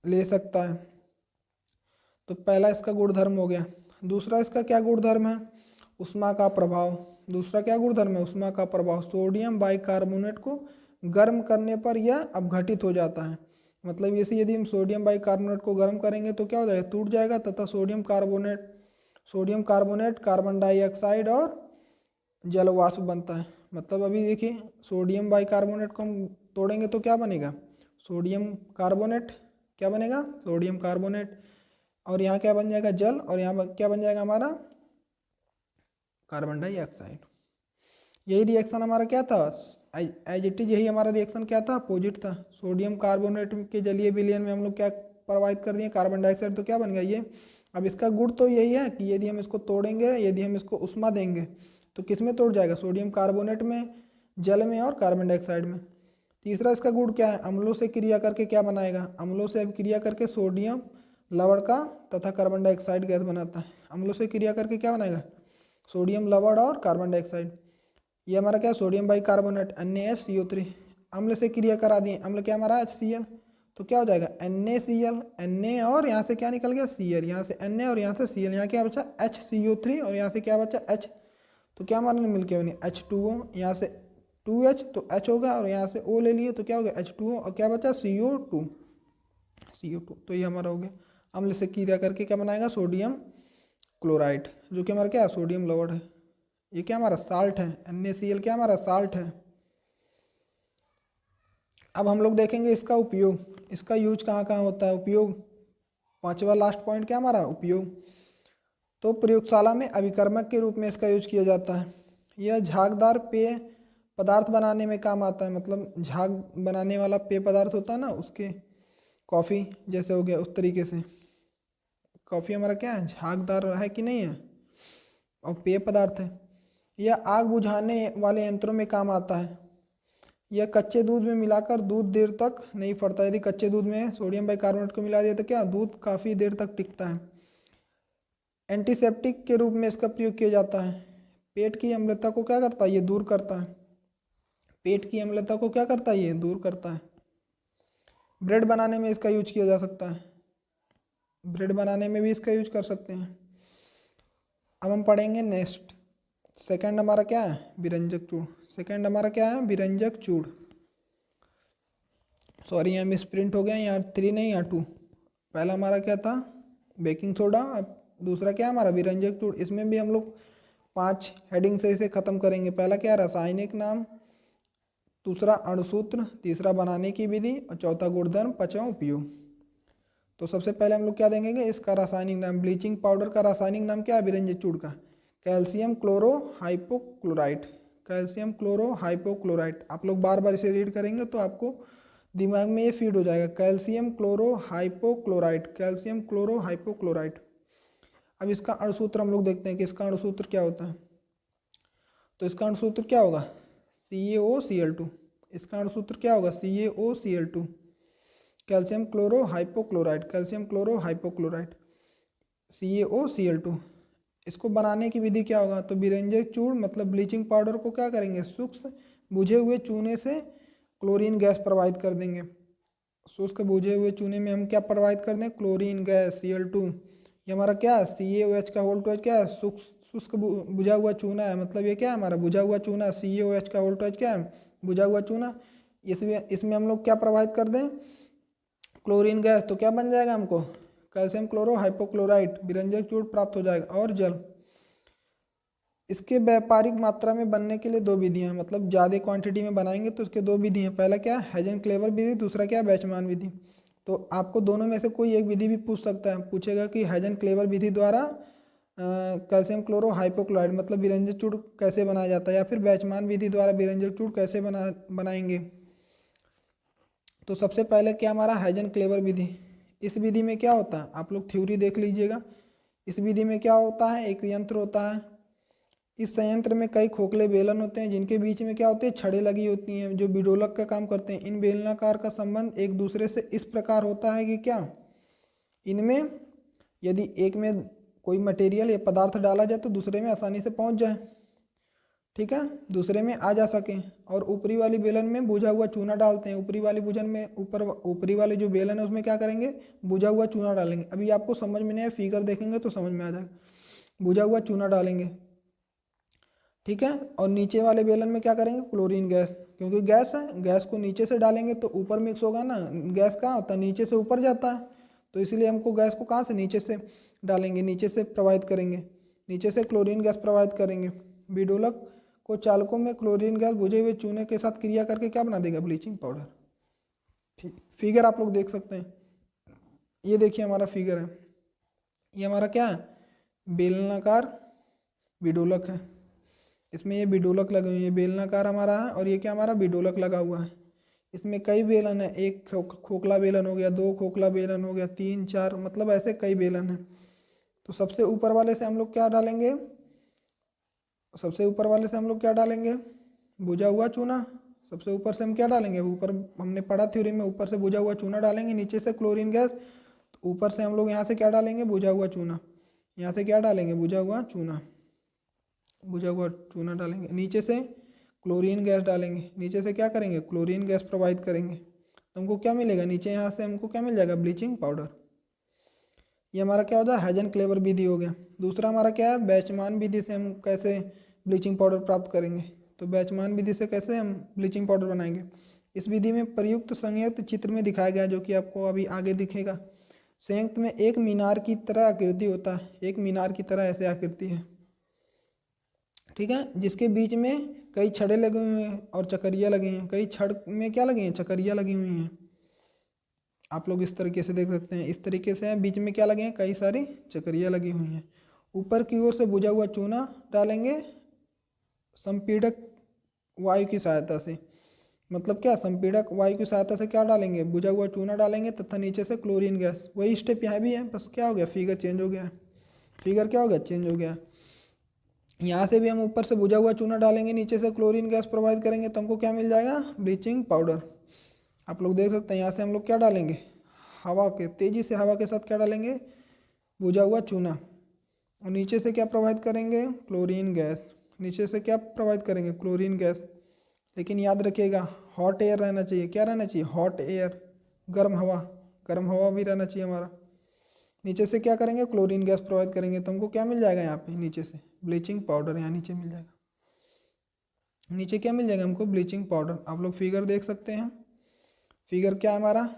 ले सकता है। तो पहला इसका गुणधर्म हो गया। दूसरा इसका क्या गुणधर्म है, उष्मा का प्रभाव। दूसरा क्या गुणधर्म है, उष्मा का प्रभाव। सोडियम बाइकार्बोनेट को गर्म करने पर यह अपघटित हो जाता है। मतलब इसे यदि हम सोडियम बाइकार्बोनेट को गर्म करेंगे तो क्या हो जाएगा, टूट जाएगा, तथा सोडियम कार्बोनेट कार्बन डाइऑक्साइड और जल वाष्प बनता है। मतलब अभी देखिए, सोडियम बाइकार्बोनेट को हम तोड़ेंगे तो क्या बनेगा, सोडियम कार्बोनेट। क्या बनेगा, सोडियम कार्बोनेट। और यहाँ क्या बन जाएगा, जल। और यहाँ क्या बन जाएगा हमारा, कार्बन डाइऑक्साइड। यही रिएक्शन हमारा क्या था, एज इट इज यही हमारा रिएक्शन क्या था, अपोजिट था। सोडियम कार्बोनेट के जलीय विलयन में हम लोग क्या प्रवाहित कर दिए, कार्बन डाइऑक्साइड। तो क्या बन गया ये। अब इसका गुण तो यही है कि यदि हम इसको तोड़ेंगे, यदि हम इसको उष्मा देंगे तो किस में तोड़ जाएगा, सोडियम कार्बोनेट में, जल में और कार्बन डाइऑक्साइड में। तीसरा इसका गुण क्या है, अम्लों से क्रिया करके क्या बनाएगा, अम्लों से अब क्रिया करके सोडियम लवण का तथा कार्बन डाइऑक्साइड गैस बनाता है। अम्लों से क्रिया करके क्या बनाएगा, सोडियम लवण और कार्बन डाइऑक्साइड। ये हमारा क्या, सोडियम बाइकार्बोनेट NaCO3। अम्ल से क्रिया करा दिए, अम्ल क्या हमारा HCl। तो क्या हो जाएगा NaCl, Na और यहाँ से क्या निकल गया Cl, यहाँ से Na और यहाँ से Cl, यहाँ क्या बचा HCO3 और यहाँ से क्या बचा H। तो क्या हमारे मिलके बनी H2O, यहाँ से 2H तो H होगा, और यहाँ से O ले लिए तो क्या हो गया H2O, और क्या बचा CO2। तो ये हमारा हो गया। अम्ल से क्रिया करके क्या बनाएगा, सोडियम क्लोराइड, जो कि हमारा क्या है, सोडियम लवण है। ये क्या हमारा साल्ट है, NaCl क्या हमारा साल्ट है। अब हम लोग देखेंगे इसका उपयोग, इसका यूज कहाँ कहाँ होता है, उपयोग। पांचवा लास्ट पॉइंट क्या हमारा, उपयोग। तो प्रयोगशाला में अभिकर्मक के रूप में इसका यूज किया जाता है। यह झागदार पेय पदार्थ बनाने में काम आता है। मतलब झाग बनाने वाला पेय पदार्थ होता है ना, उसके कॉफ़ी जैसे हो गया, उस तरीके से। कॉफ़ी हमारा क्या है, झागदार है कि नहीं है, और पेय पदार्थ है। यह आग बुझाने वाले यंत्रों में काम आता है। यह कच्चे दूध में मिलाकर दूध देर तक नहीं फटता। यदि कच्चे दूध में सोडियम बाइकार्बोनेट को मिला दिया तो क्या, दूध काफ़ी देर तक टिकता है। एंटीसेप्टिक के रूप में इसका प्रयोग किया जाता है। पेट की अम्लता को क्या करता है, ये दूर करता है। पेट की अम्लता को क्या करता है, ये दूर करता है। ब्रेड बनाने में इसका यूज किया जा सकता है। ब्रेड बनाने में भी इसका यूज कर सकते हैं। अब हम पढ़ेंगे नेक्स्ट। सेकंड हमारा क्या है, विरंजक चूड़। सेकंड हमारा क्या है, विरंजक चूड़। सॉरी यहाँ मिस प्रिंट हो गया, यहाँ 3 नहीं यहाँ 2। पहला हमारा क्या था, बेकिंग सोडा। अब दूसरा क्या है हमारा, विरंजक चूड़। इसमें भी हम लोग 5 हेडिंग से इसे खत्म करेंगे। पहला क्या है, रासायनिक नाम। दूसरा अणुसूत्र। तीसरा बनाने की विधि। और चौथा गुणधर्म। पांचवा उपयोग। तो सबसे पहले हम लोग क्या देखेंगे, इसका रासायनिक नाम। ब्लीचिंग पाउडर का रासायनिक नाम क्या है, विरंजक चूड़ का, calcium chloro hypochlorite. Calcium chloro hypochlorite. आप लोग बार बार इसे रीड करेंगे तो आपको दिमाग में ये फीड हो जाएगा, calcium chloro hypochlorite, calcium chloro hypochlorite. अब इसका अणुसूत्र हम लोग देखते हैं कि इसका अणुसूत्र क्या होता है। तो इसका अणुसूत्र क्या होगा, CaOCl2। इसका अणुसूत्र क्या होगा, CaOCl2। Calcium chloro hypochloride, calcium chloro hypochloride, CaOCl2। इसको बनाने की विधि क्या होगा, तो विरंजक चूड़ मतलब ब्लीचिंग पाउडर को क्या करेंगे, शुष्क बुझे हुए चूने से क्लोरीन गैस प्रवाहित कर देंगे। शुष्क बुझे हुए चूने में हम क्या प्रवाहित कर दें, क्लोरीन गैस Cl2। ये हमारा क्या है, CaOH का होल टू एच क्या है, शुष्क बुझा हुआ चूना है। मतलब ये क्या है हमारा, बुझा हुआ चूना। CaOH का होल टू एच क्या है, बुझा हुआ चूना। इसमें हम लोग क्या प्रवाहित कर दें, क्लोरीन गैस। तो क्या बन जाएगा हमको, कैल्शियम क्लोरो हाइपोक्लोराइट, विरंजक चूड़ प्राप्त हो जाएगा। और जल। इसके व्यापारिक मात्रा में बनने के लिए 2 विधियां हैं। मतलब ज़्यादा क्वांटिटी में बनाएंगे तो उसके 2 विधि हैं। पहला क्या है, हेजन-क्लेवर विधि। दूसरा क्या है, बैचमान विधि। तो आपको दोनों में से कोई एक विधि भी पूछ सकता है। पूछेगा कि हेजन-क्लेवर विधि द्वारा कैल्शियम क्लोरो हाइपोक्लोराइड मतलब विरंजक चूड़ कैसे बनाया जाता है, या फिर बैचमान विधि द्वारा विरंजक चूड़ कैसे बनाएंगे। तो सबसे पहले क्या हमारा, हेजन-क्लेवर विधि। इस विधि में क्या होता है, आप लोग थ्योरी देख लीजिएगा। इस विधि में क्या होता है, एक यंत्र होता है, इस संयंत्र में कई खोखले बेलन होते हैं जिनके बीच में क्या होते हैं, छड़ें लगी होती हैं जो बिडोलक का काम करते हैं। इन बेलनाकार का संबंध एक दूसरे से इस प्रकार होता है कि क्या, इनमें यदि एक में कोई मटेरियल या पदार्थ डाला जाए तो दूसरे में आसानी से पहुंच जाए, ठीक है, दूसरे में आ जा सके। और ऊपरी वाली बेलन में बुझा हुआ चूना डालते हैं। ऊपरी वाली बुझन में ऊपरी वाली जो बेलन है उसमें क्या करेंगे, बुझा हुआ चूना डालेंगे। अभी आपको समझ में नहीं आया, फिगर देखेंगे तो समझ में आ जाएगा। बुझा हुआ चूना डालेंगे, ठीक है। और नीचे वाले बेलन में क्या करेंगे, क्लोरीन गैस, क्योंकि गैस है, गैस को नीचे से डालेंगे तो ऊपर मिक्स होगा ना। गैस कहाँ होता है, नीचे से ऊपर जाता है, तो इसलिए हमको गैस को कहाँ से, नीचे से डालेंगे, नीचे से प्रोवाइड करेंगे, नीचे से क्लोरीन गैस प्रोवाइड करेंगे। बिडोलक को चालकों में क्लोरीन गैस बुझे हुए चूने के साथ क्रिया करके क्या बना देगा, ब्लीचिंग पाउडर। फिगर आप लोग देख सकते हैं, ये देखिए हमारा फिगर है, ये हमारा क्या है, बेलनाकार बिडोलक है। इसमें ये बिडोलक लगे हुए हैं, ये बेलनाकार हमारा है और ये क्या हमारा बिडोलक लगा हुआ है। इसमें कई बेलन है, एक खोखला बेलन हो गया, दो खोखला बेलन हो गया, तीन चार, मतलब ऐसे कई बेलन है। तो सबसे ऊपर वाले से हम लोग क्या डालेंगे, सबसे ऊपर वाले से हम लोग क्या डालेंगे, बुझा हुआ चूना। सबसे ऊपर से हम क्या डालेंगे, ऊपर हमने पढ़ा थ्योरी में, ऊपर से बुझा हुआ चूना डालेंगे, नीचे से क्लोरीन गैस। तो ऊपर से हम लोग यहाँ से क्या डालेंगे, बुझा हुआ चूना, यहाँ से क्या डालेंगे, बुझा हुआ चूना, बुझा हुआ चूना डालेंगे, नीचे से क्लोरीन गैस डालेंगे, नीचे से क्या करेंगे, क्लोरीन गैस प्रोवाइड करेंगे। तो हमको क्या मिलेगा, नीचे यहाँ से हमको क्या मिल जाएगा, ब्लीचिंग पाउडर। ये हमारा क्या होता है, हेजन क्लेवर विधि हो गया। दूसरा हमारा क्या है, बैचमान विधि से हम कैसे ब्लीचिंग पाउडर प्राप्त करेंगे। तो बैचमान विधि से कैसे हम ब्लीचिंग पाउडर बनाएंगे। इस विधि में प्रयुक्त संयुक्त चित्र में दिखाया गया, जो कि आपको अभी आगे दिखेगा। संयुक्त में एक मीनार की तरह आकृति होता है, एक मीनार की तरह ऐसे आकृति है, ठीक है, जिसके बीच में कई छड़ें लगे हुए हैं और चकरियाँ लगी हैं। कई छड़ में क्या लगी हैं, चकरियाँ लगी हुई हैं। आप लोग इस तरीके से देख सकते हैं, इस तरीके से है, बीच में क्या लगे हैं, कई सारी चकरियाँ लगी हुई हैं। ऊपर की ओर से बुझा हुआ चूना डालेंगे संपीड़क वायु की सहायता से। मतलब क्या, संपीड़क वायु की सहायता से क्या डालेंगे, बुझा हुआ चूना डालेंगे तथा नीचे से क्लोरीन गैस। वही स्टेप यहाँ भी है, बस क्या हो गया, फिगर चेंज हो गया है, फिगर क्या हो गया, चेंज हो गया है। यहाँ से भी हम ऊपर से बुझा हुआ चूना डालेंगे, नीचे से क्लोरीन गैस प्रोवाइड करेंगे, तो हमको क्या मिल जाएगा, ब्लीचिंग पाउडर। आप लोग देख सकते हैं, यहाँ से हम लोग क्या डालेंगे, हवा के, तेज़ी से हवा के साथ क्या डालेंगे, बुझा हुआ चूना, और नीचे से क्या प्रोवाइड करेंगे, क्लोरीन गैस। नीचे से क्या प्रोवाइड करेंगे, क्लोरीन गैस। लेकिन याद रखिएगा, हॉट एयर रहना चाहिए, क्या रहना चाहिए, हॉट एयर, गर्म हवा, गर्म हवा भी रहना चाहिए हमारा। नीचे से क्या करेंगे, क्लोरीन गैस प्रोवाइड करेंगे, तो हमको क्या मिल जाएगा, यहाँ पे नीचे से ब्लीचिंग पाउडर, यहाँ नीचे मिल जाएगा। नीचे क्या मिल जाएगा हमको, ब्लीचिंग पाउडर। आप लोग फिगर देख सकते हैं, फिगर क्या है हमारा,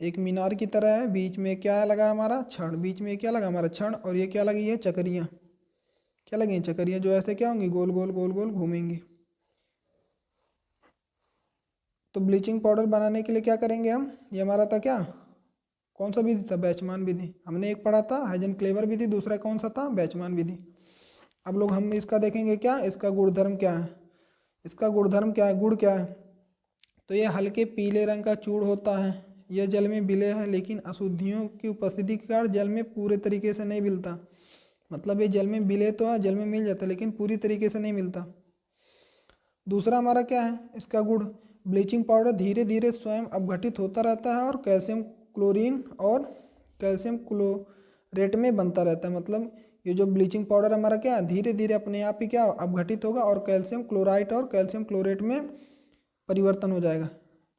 एक मीनार की तरह है, बीच में क्या लगा हमारा, छड़, बीच में क्या लगा हमारा, छड़, और ये क्या लगी है, चकरियाँ, क्या लगी हैं, चकरियाँ, जो ऐसे क्या होंगी, गोल गोल गोल गोल घूमेंगी। तो ब्लीचिंग पाउडर बनाने के लिए क्या करेंगे हम, ये हमारा था क्या, कौन सा विधि था, बैचमान विधि। हमने एक पढ़ा था हेजन क्लेवर विधि, दूसरा कौन सा था, बैचमान विधि। अब लोग हम इसका देखेंगे क्या, इसका गुणधर्म क्या है, इसका गुणधर्म क्या है, गुण क्या है। तो ये हल्के पीले रंग का चूर्ण होता है, यह जल में विलय है, लेकिन अशुद्धियों की उपस्थिति के कारण जल में पूरे तरीके से नहीं मिलता। मतलब ये जल में विलय तो है, जल में मिल जाता है, लेकिन पूरी तरीके से नहीं मिलता। दूसरा हमारा क्या है, इसका गुण, ब्लीचिंग पाउडर धीरे धीरे स्वयं अपघटित होता रहता है और कैल्शियम क्लोरीन और कैल्शियम क्लोरेट में बनता रहता है। मतलब ये जो ब्लीचिंग पाउडर हमारा क्या है, धीरे धीरे अपने आप ही क्या अपघटित होगा और कैल्शियम क्लोराइड और कैल्शियम क्लोरेट में परिवर्तन हो जाएगा।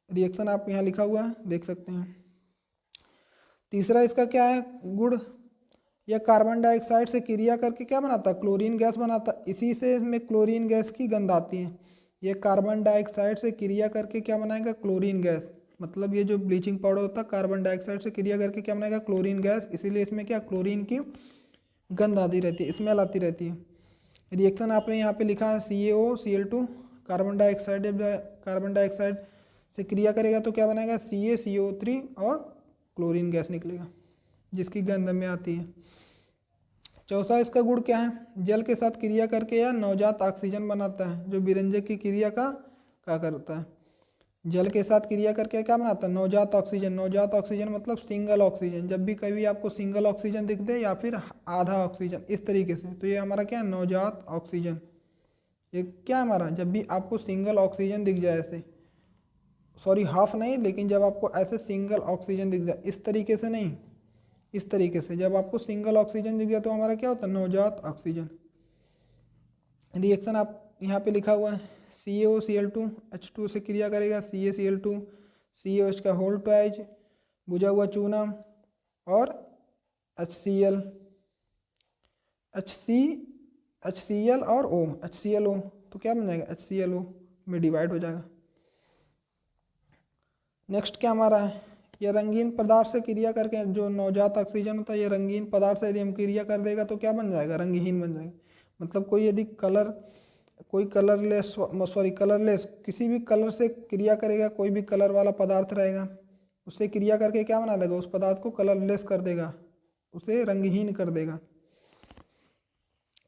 रिएक्शन आप यहाँ लिखा हुआ है, देख सकते हैं। तीसरा इसका क्या है गुण, यह कार्बन डाइऑक्साइड से क्रिया करके क्या बनाता है, क्लोरीन गैस बनाता है। इसी से इसमें क्लोरीन गैस की गंध आती है। ये कार्बन डाइऑक्साइड से क्रिया करके क्या बनाएगा, क्लोरीन गैस। मतलब ये जो ब्लीचिंग पाउडर होता है कार्बन डाइऑक्साइड से क्रिया करके क्या बनाएगा, क्लोरीन गैस। इसीलिए इसमें क्या, क्लोरीन की गंध आती रहती है, स्मेल आती रहती है। रिएक्शन आपने यहाँ पे लिखा है CaO Cl2, कार्बन डाइऑक्साइड से क्रिया करेगा तो क्या बनाएगा, CaCO3 और क्लोरीन गैस निकलेगा, जिसकी गंध में आती है। चौथा इसका गुण क्या है, जल के साथ क्रिया करके यह नवजात ऑक्सीजन बनाता है, जो विरंजक की क्रिया का क्या करता है, जल के साथ क्रिया करके क्या बनाता है, नवजात ऑक्सीजन। नवजात ऑक्सीजन मतलब सिंगल ऑक्सीजन। जब भी कभी आपको सिंगल ऑक्सीजन दिख दे या फिर आधा ऑक्सीजन इस तरीके से, तो ये हमारा क्या है, नवजात ऑक्सीजन। ये क्या है हमारा, जब भी आपको सिंगल ऑक्सीजन दिख जाए ऐसे, सॉरी हाफ नहीं, लेकिन जब आपको ऐसे सिंगल ऑक्सीजन दिख जाए, इस तरीके से नहीं, इस तरीके से जब आपको सिंगल ऑक्सीजन दिख जाए तो हमारा क्या होता है, नवजात ऑक्सीजन। रिएक्शन आप यहाँ पे लिखा हुआ है, CaOCl2 से क्रिया करेगा, CaCl2 CaOH का होल ट्वाइज, बुझा हुआ चूना और HCl, HCl और O, HClO, तो क्या बन जाएगा, HClO में डिवाइड हो जाएगा। नेक्स्ट क्या हमारा है, यह रंगीन पदार्थ से क्रिया करके, जो नवजात ऑक्सीजन होता है ये रंगीन पदार्थ से यदि हम क्रिया कर देगा तो क्या बन जाएगा, रंगहीन बन जाएगा। मतलब कोई कलरलेस, सॉरी कलरलेस, किसी भी कलर से क्रिया करेगा, कोई भी कलर वाला पदार्थ रहेगा, उससे क्रिया करके क्या बना देगा, उस पदार्थ को कलरलेस कर देगा, उसे रंगहीन कर देगा।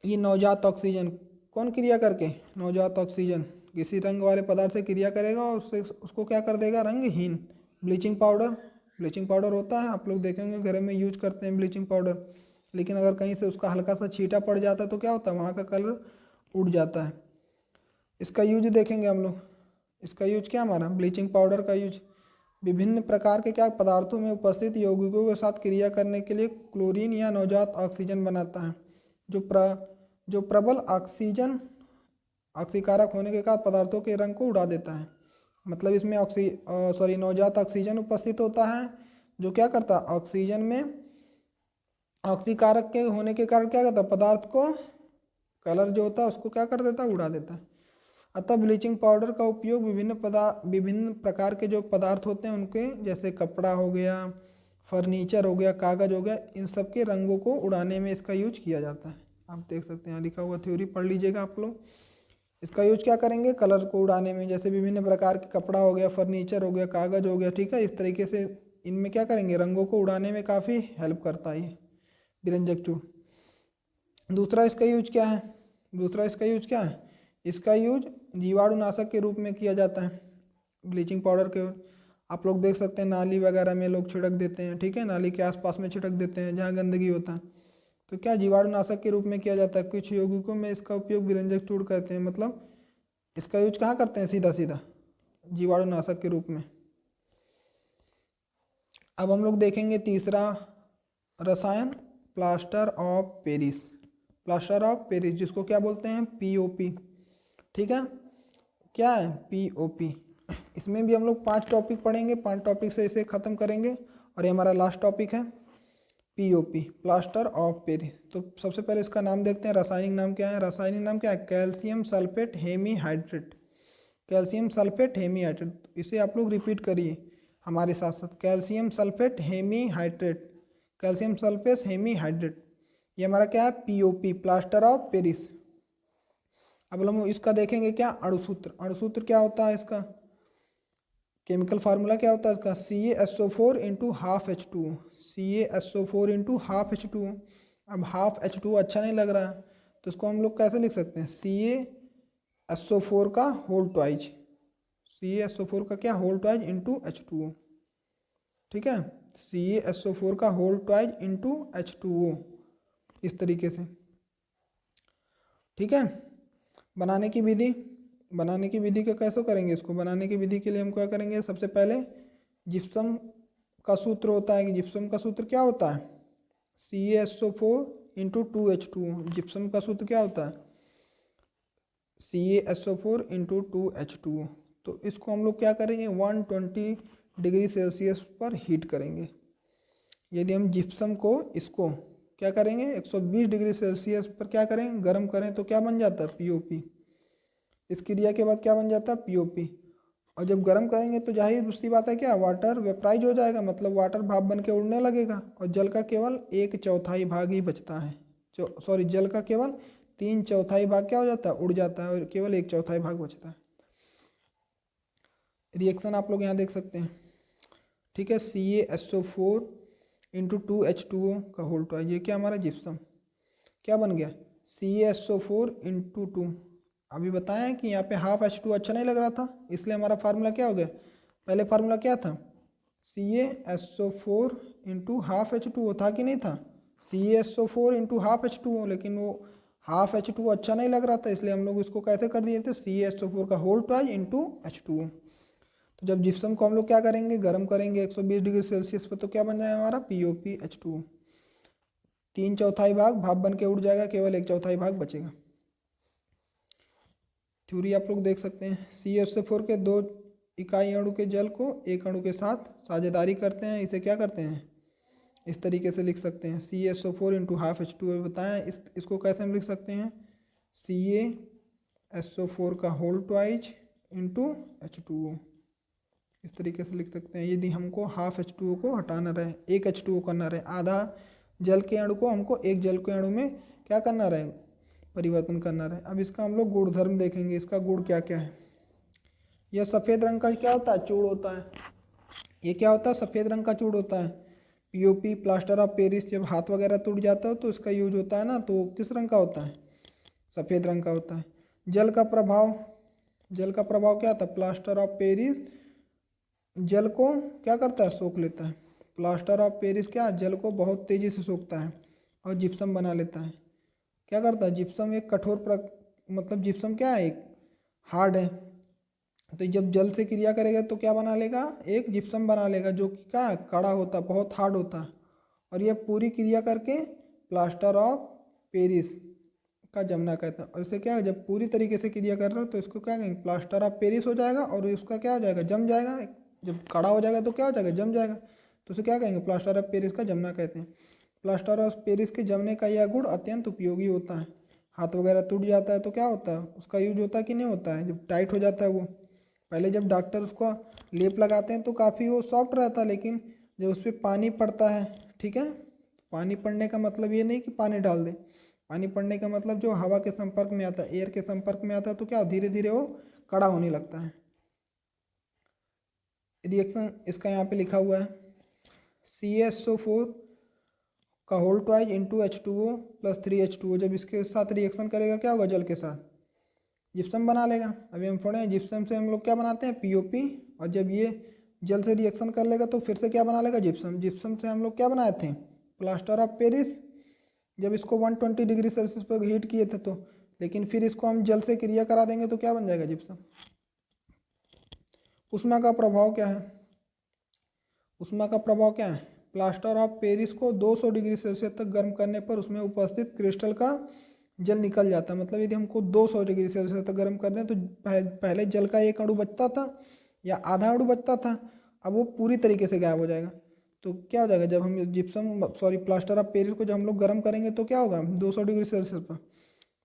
ये नवजात ऑक्सीजन कौन क्रिया करके, नवजात ऑक्सीजन किसी रंग वाले पदार्थ से क्रिया करेगा और उसको क्या कर देगा, रंगहीन। ब्लीचिंग पाउडर होता है, आप लोग देखेंगे घर में यूज करते हैं ब्लीचिंग पाउडर, लेकिन अगर कहीं से उसका हल्का सा छींटा पड़ जाता है तो क्या होता है, वहाँ का कलर उड़ जाता है। इसका यूज देखेंगे हम लोग, इसका यूज क्या हमारा, ब्लीचिंग पाउडर का यूज विभिन्न प्रकार के क्या पदार्थों में उपस्थित यौगिकों के साथ क्रिया करने के लिए क्लोरीन या नवजात ऑक्सीजन बनाता है। जो प्रबल ऑक्सीकारक होने के कारण पदार्थों के रंग को उड़ा देता है। मतलब इसमें नवजात ऑक्सीजन उपस्थित होता है, जो क्या करता है, ऑक्सीजन में ऑक्सीकारक के होने के कारण क्या करता है, पदार्थ को कलर जो होता है उसको क्या कर देता है, उड़ा देता है। अतः ब्लीचिंग पाउडर का उपयोग विभिन्न प्रकार के जो पदार्थ होते हैं उनके, जैसे कपड़ा हो गया, फर्नीचर हो गया, कागज हो गया, इन सब के रंगों को उड़ाने में इसका यूज किया जाता है। आप देख सकते हैं यहाँ लिखा हुआ, थ्योरी पढ़ लीजिएगा आप लोग। इसका यूज क्या करेंगे, कलर को उड़ाने में, जैसे विभिन्न प्रकार के कपड़ा हो गया, फर्नीचर हो गया, कागज हो गया, ठीक है, इस तरीके से इनमें क्या करेंगे, रंगों को उड़ाने में काफ़ी हेल्प करता है ये विरंजक चूर्ण। दूसरा इसका यूज क्या है, इसका यूज जीवाणुनाशक के रूप में किया जाता है। ब्लीचिंग पाउडर के आप लोग देख सकते हैं नाली वगैरह में लोग छिड़क देते हैं, ठीक है, नाली के आसपास में छिड़क देते हैं जहाँ गंदगी होता है, तो क्या जीवाणुनाशक के रूप में किया जाता है। कुछ यौगिकों में इसका उपयोग विरंजक चूर्ण करते हैं, मतलब इसका यूज कहाँ करते हैं, सीधा सीधा जीवाणुनाशक के रूप में। अब हम लोग देखेंगे तीसरा रसायन, प्लास्टर ऑफ पेरिस, जिसको क्या बोलते हैं, POP, ठीक है, क्या है, POP। इसमें भी हम लोग 5 टॉपिक पढ़ेंगे, 5 टॉपिक से इसे ख़त्म करेंगे और ये हमारा लास्ट टॉपिक है POP, प्लास्टर ऑफ पेरिस। तो सबसे पहले इसका नाम देखते हैं, रासायनिक नाम क्या है, कैल्शियम सल्फेट हेमीहाइड्रेट, इसे आप लोग रिपीट करिए हमारे साथ साथ, कैल्शियम सल्फेट हेमीहाइड्रेट, ये हमारा क्या है, POP, प्लास्टर ऑफ पेरिस। अब हम इसका देखेंगे क्या, अणुसूत्र क्या होता है इसका, केमिकल फार्मूला क्या होता है इसका, CaSO4 इंटू हाफ H2O। अब हाफ H2O अच्छा नहीं लग रहा है, तो इसको हम लोग कैसे लिख सकते हैं, CaSO4 का होल ट्वाइज, CaSO4 का क्या, होल ट्वाइज इंटू H2O, ठीक है, CaSO4 का होल ट्वाइज इंटू H2O, इस तरीके से, ठीक है। बनाने की विधि का कैसे करेंगे इसको, बनाने की विधि के लिए हम क्या करेंगे, सबसे पहले जिप्सम का सूत्र होता है, कि जिप्सम का सूत्र क्या होता है, CaSO4 इंटू 2H2O। जिप्सम का सूत्र क्या होता है, CaSO4 इंटू 2H2O। तो इसको हम लोग क्या करेंगे, 120 डिग्री सेल्सियस पर हीट करेंगे। यदि हम जिप्सम को इसको क्या करेंगे, 120 डिग्री सेल्सियस पर क्या करें, गर्म करें, तो क्या बन जाता है, POP। इस क्रिया के बाद क्या बन जाता है, POP। और जब गर्म करेंगे तो जाहिर सी बात है क्या, वाटर वेपराइज हो जाएगा, मतलब वाटर भाप बन के उड़ने लगेगा, और जल का केवल 1/4 भाग ही बचता है, जल का केवल 3/4 भाग क्या हो जाता है, उड़ जाता है, और केवल 1/4 भाग बचता है। रिएक्शन आप लोग यहाँ देख सकते हैं, ठीक है, CaSO4 इंटू 2H2O का होल ट्वाइज, ये क्या हमारा जिप्सम क्या बन गया, CaSO4 इंटू 2। अभी बताएं कि यहाँ पे हाफ H2 अच्छा नहीं लग रहा था, इसलिए हमारा फार्मूला क्या हो गया, पहले फार्मूला क्या था, CaSO4 इंटू हाफ H2O था कि नहीं था, CaSO4 इंटू हाफ H2O, लेकिन वो हाफ H2O अच्छा नहीं लग रहा था, इसलिए हम लोग इसको कैसे कर दिए थे, CaSO4 का होल ट्वाइस इंटू H2O। तो जब जिप्सम को हम लोग क्या करेंगे, गर्म करेंगे 120 डिग्री सेल्सियस पर, तो क्या बन जाएगा हमारा POPH2O। 3/4 भाग भाप बन के उड़ जाएगा, केवल 1/4 भाग बचेगा। थ्योरी आप लोग देख सकते हैं। CaSO4 के 2 इकाई अणु के जल को एक अणु के साथ साझेदारी करते हैं, इसे क्या करते हैं, इस तरीके से लिख सकते हैं CaSO4 इंटू हाफ H2O बताएं। इसको कैसे हम लिख सकते हैं, CaSO4 का होल ट्वाइज इंटू H2O, इस तरीके से लिख सकते हैं। यदि हमको हाफ H2O को हटाना रहे, एक H2O करना रहे, आधा जल के अणु को हमको एक जल के अणु में क्या करना रहे, परिवर्तन करना रहे। अब इसका हम लोग गुणधर्म देखेंगे, इसका गुण क्या क्या है। यह सफ़ेद रंग का क्या होता है, चूड़ होता है। ये क्या होता है, सफ़ेद रंग का चूड़ होता है। POP प्लास्टर ऑफ पेरिस, जब हाथ वगैरह टूट जाता है तो इसका यूज होता है ना, तो किस रंग का होता है, सफ़ेद रंग का होता है। जल का प्रभाव, जल का प्रभाव क्या होता है, प्लास्टर ऑफ पेरिस जल को क्या करता है, सोख लेता है। प्लास्टर ऑफ पेरिस क्या, जल को बहुत तेज़ी से सोखता है और जिप्सम बना लेता है। क्या करता है, जिप्सम एक मतलब जिप्सम क्या है, एक हार्ड है, तो जब जल से क्रिया करेगा तो क्या बना लेगा, एक जिप्सम बना लेगा, जो कि क्या कड़ा होता है, बहुत हार्ड होता है। और यह पूरी क्रिया करके प्लास्टर ऑफ पेरिस का जमना कहता है। और इसे क्या है, जब पूरी तरीके से क्रिया कर रहा हो तो इसको क्या कहेंगे, प्लास्टर ऑफ पेरिस हो जाएगा, और इसका क्या हो जाएगा, जम जाएगा। जब कड़ा हो जाएगा तो क्या हो जाएगा, जम जाएगा, तो उसे क्या कहेंगे, प्लास्टर ऑफ पेरिस का जमना कहते हैं। प्लास्टर ऑफ पेरिस के जमने का यह गुण अत्यंत उपयोगी होता है। हाथ वगैरह टूट जाता है तो क्या होता है, उसका यूज होता है कि नहीं होता है, जब टाइट हो जाता है वो, पहले जब डॉक्टर उसको लेप लगाते हैं तो काफ़ी वो सॉफ्ट रहता है, लेकिन जब उस पर पानी पड़ता है, ठीक है, पानी पड़ने का मतलब ये नहीं कि पानी डाल दें, पानी पड़ने का मतलब जो हवा के संपर्क में आता है, एयर के संपर्क में आता है, तो क्या धीरे धीरे वो कड़ा होने लगता है। रिएक्शन इसका यहाँ पे लिखा हुआ है, CaSO4 का whole twice into H2O plus 3H2O, जब इसके साथ रिएक्शन करेगा क्या होगा, जल के साथ जिप्सम बना लेगा। अभी हम पढ़े हैं जिप्सम से हम लोग क्या बनाते हैं, POP, और जब ये जल से रिएक्शन कर लेगा तो फिर से क्या बना लेगा, जिप्सम। जिप्सम से हम लोग क्या बनाए थे, प्लास्टर ऑफ पेरिस, जब इसको 120 डिग्री सेल्सियस पर हीट किए थे तो, लेकिन फिर इसको हम जल से क्रिया करा देंगे तो क्या बन जाएगा, जिप्सम। उष्मा का प्रभाव क्या है, उष्मा का प्रभाव क्या है, प्लास्टर ऑफ पेरिस को 200 डिग्री सेल्सियस तक गर्म करने पर उसमें उपस्थित क्रिस्टल का जल निकल जाता है। मतलब यदि हमको 200 डिग्री सेल्सियस तक गर्म कर दें तो पहले जल का एक अणु बचता था या आधा अणु बचता था, अब वो पूरी तरीके से गायब हो जाएगा। तो क्या हो जाएगा, जब हम जिप्सम प्लास्टर ऑफ पेरिस को जब हम लोग गर्म करेंगे तो क्या होगा, 200 डिग्री सेल्सियस पर,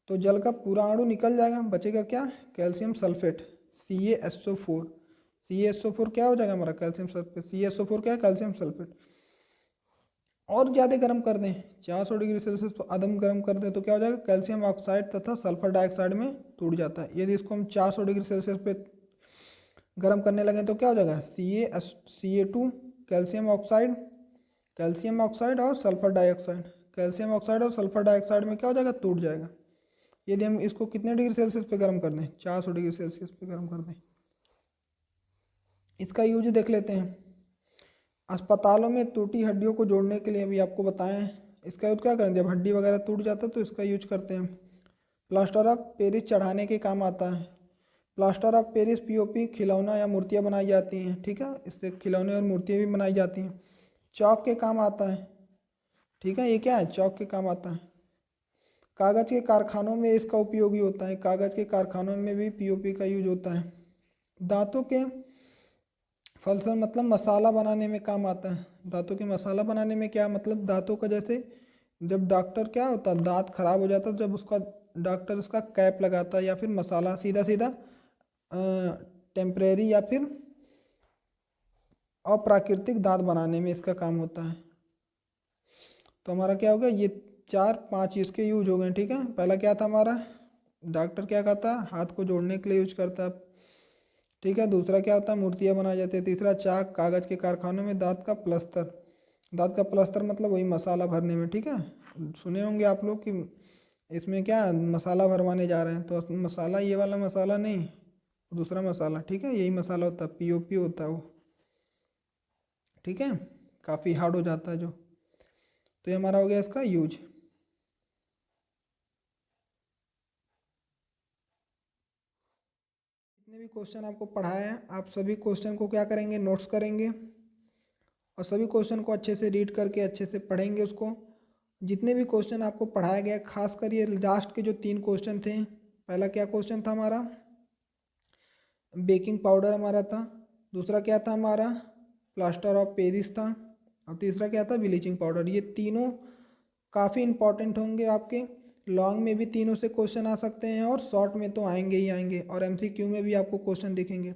तो जल का पूरा अणु निकल जाएगा, बचेगा क्या, कैल्शियम सल्फेट, CaSO4। CaSO4 क्या हो जाएगा हमारा, कैल्शियम सल्फेट। CaSO4 क्या है, कैल्शियम सल्फेट। और ज़्यादा गर्म कर दें, 400 डिग्री सेल्सियस पर अदम गर्म कर दें तो क्या हो जाएगा, कैल्शियम ऑक्साइड तथा सल्फर डाइऑक्साइड में टूट जाता है। यदि इसको हम 400 डिग्री सेल्सियस पे गर्म करने लगे तो क्या हो जाएगा, Ca2 calcium oxide, calcium oxide और सल्फर डाइऑक्साइड, कैल्शियम ऑक्साइड और सल्फर डाइऑक्साइड में क्या हो जाएगा, टूट जाएगा। यदि हम इसको कितने डिग्री सेल्सियस पे गर्म कर दें, 400 डिग्री सेल्सियस पे गर्म कर दें। इसका यूज देख लेते हैं। अस्पतालों में टूटी हड्डियों को जोड़ने के लिए अभी आपको बताएं, इसका यूज क्या करें, जब हड्डी वगैरह टूट जाता है तो इसका यूज करते हैं। प्लास्टर ऑफ पेरिस चढ़ाने के काम आता है। प्लास्टर ऑफ पेरिस POP खिलौना या मूर्तियाँ बनाई जाती हैं, ठीक है, इससे खिलौने और मूर्तियाँ भी बनाई जाती हैं। चौक के काम आता है, ठीक है, ये क्या है, चौक के काम आता है। कागज़ के कारखानों में इसका उपयोगी होता है, कागज़ के कारखानों में भी POP का यूज होता है। दांतों के फलसन मतलब मसाला बनाने में काम आता है। दांतों के मसाला बनाने में क्या मतलब, दांतों का जैसे जब डॉक्टर क्या होता है, दांत खराब हो जाता है, जब उसका डॉक्टर उसका कैप लगाता है या फिर मसाला सीधा सीधा टेम्परेरी या फिर अप्राकृतिक दांत बनाने में इसका काम होता है। तो हमारा क्या हो गया, ये 4-5 इसके यूज हो गए, ठीक है। पहला क्या था हमारा, डॉक्टर क्या कहता है, हाथ को जोड़ने के लिए यूज करता है, ठीक है। दूसरा क्या होता है, मूर्तियाँ बनाई जाती है। तीसरा चाक, कागज़ के कारखानों में दांत का प्लस्तर, दांत का प्लस्तर मतलब वही मसाला भरने में, ठीक है। सुने होंगे आप लोग कि इसमें क्या मसाला भरवाने जा रहे हैं, तो मसाला ये वाला मसाला नहीं, दूसरा मसाला, ठीक है, यही मसाला होता है, POP होता है वो, ठीक है, काफ़ी हार्ड हो जाता है जो। तो ये हमारा हो गया इसका यूज। जितने भी क्वेश्चन आपको पढ़ाया है आप सभी क्वेश्चन को क्या करेंगे, नोट्स करेंगे और सभी क्वेश्चन को अच्छे से रीड करके अच्छे से पढ़ेंगे उसको। जितने भी क्वेश्चन आपको पढ़ाया गया, खासकर ये लास्ट के जो 3 क्वेश्चन थे, पहला क्या क्वेश्चन था हमारा, बेकिंग पाउडर हमारा था, दूसरा क्या था हमारा, प्लास्टर ऑफ पेरिस था, और तीसरा क्या था, ब्लीचिंग पाउडर। ये तीनों काफ़ी इंपॉर्टेंट होंगे आपके। लॉन्ग में भी तीनों से क्वेश्चन आ सकते हैं और शॉर्ट में तो आएंगे ही आएंगे, और एमसीक्यू में भी आपको क्वेश्चन दिखेंगे।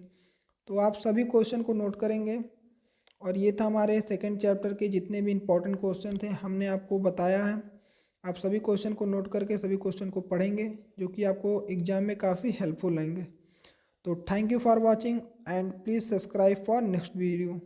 तो आप सभी क्वेश्चन को नोट करेंगे। और ये था हमारे सेकंड चैप्टर के जितने भी इंपॉर्टेंट क्वेश्चन थे हमने आपको बताया है। आप सभी क्वेश्चन को नोट करके सभी क्वेश्चन को पढ़ेंगे, जो कि आपको एग्जाम में काफ़ी हेल्पफुल रहेंगे। तो thank you for watching and please subscribe for next video.